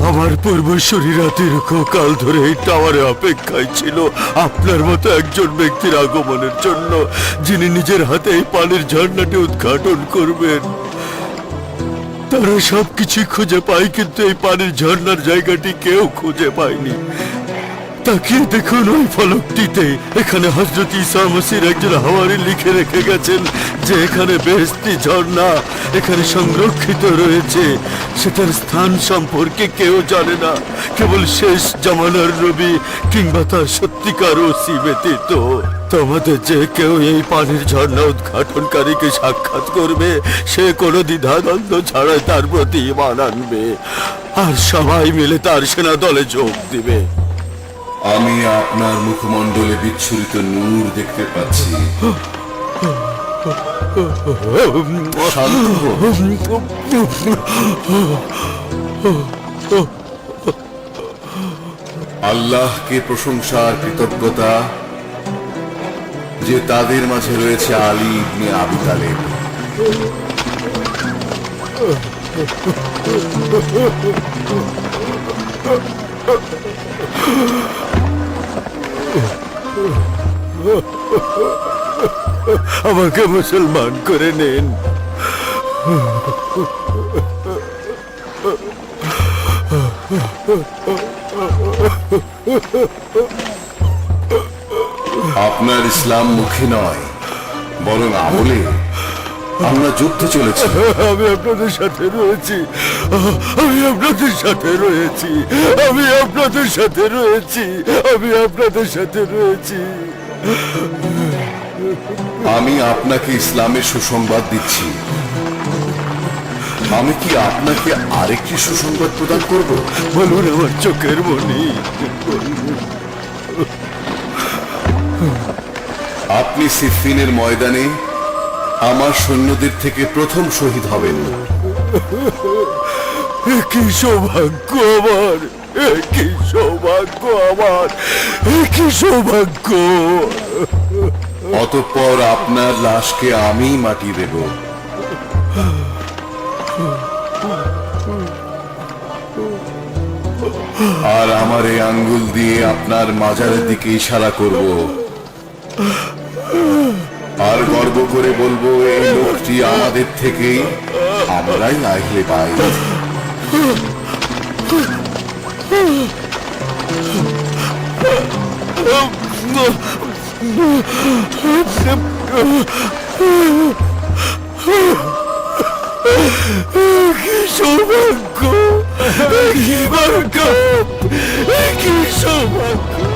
আমার পূর্বসূরীরা দীর্ঘকাল ধরে এই টাওয়ারে অপেক্ষায় ছিল আপনার মতো একজন ব্যক্তির আগমনের জন্য, যিনি নিজের হাতে এই পানির ঝর্ণাটি উদ্ঘাটন করবেন। তারা সবকিছু খুঁজে পায়, কিন্তু এই পানির ঝর্ণার জায়গাটি কেউ খুঁজে পায়নি। তাকিয়ে দেখুন ওই ফলকটিতে, এখানে হযরত ঈসা মসির একজন হাওয়ারি লিখে রেখে গেছেন যে এখানে বেহেশতি ঝর্ণা এখানে সংরক্ষিত রয়েছে। সেটার স্থান সম্পর্কে কেউ জানে না, কেবল শেষ জামানার নবী কিংবা তার সত্যিকার ওসি ব্যতীত। তোমাদের যে কেউ এই পানির ঝর্ণা উদ্ঘাটনকারীকে সাক্ষাৎ করবে, সে কোনো দ্বিধাদ্বন্দ্ব ছাড়াই তার প্রতি ঈমান আনবে, আর সবাই মিলে তার সেনা দলে যোগ দিবে। আমি আপনার মুখমণ্ডলে বিচ্ছুরিত নূর দেখতে পাচ্ছি। শান্ত হন। আল্লাহকে প্রশংসা আর কৃতজ্ঞতা যে তাদের মাঝে রয়েছে আলী ইবনে আবি তালেব। আমাকে মুসলমান করে নেন। আপনার ইসলাম মুখে নয়, বরং আমলে। আমরা যুদ্ধে চলেছি। আমি আপনাদের সাথে রয়েছি, আমি আপনাদের সাথে রয়েছি, আমি আপনাদের সাথে রয়েছি, আমি আপনাদের সাথে রয়েছি। আমি আপনাকে ইসলামের সুসংবাদ দিচ্ছি। আমি কি আপনাকে আরেকটি সুসংবাদ প্রদান করব? বলুন আমার চোখের মনি। আপনি সিফিনের ময়দানে আমার সৈন্যদের থেকে প্রথম শহীদ হবেন। কি সৌভাগ্য আমার, কি সৌভাগ্য আমার, কি সৌভাগ্য। অতঃপর আপনার লাশকে আমি মাটি দেব। আর আমার এই আঙ্গুল দিয়ে আপনার মাজারের দিকে ইশারা করব, আর গর্ব করে বলবো এই লোকটি আমাদের থেকেই, আমরাই আহলে বাইত। কি সৌভাগ্য, কি বরকত, কি সৌভাগ্য।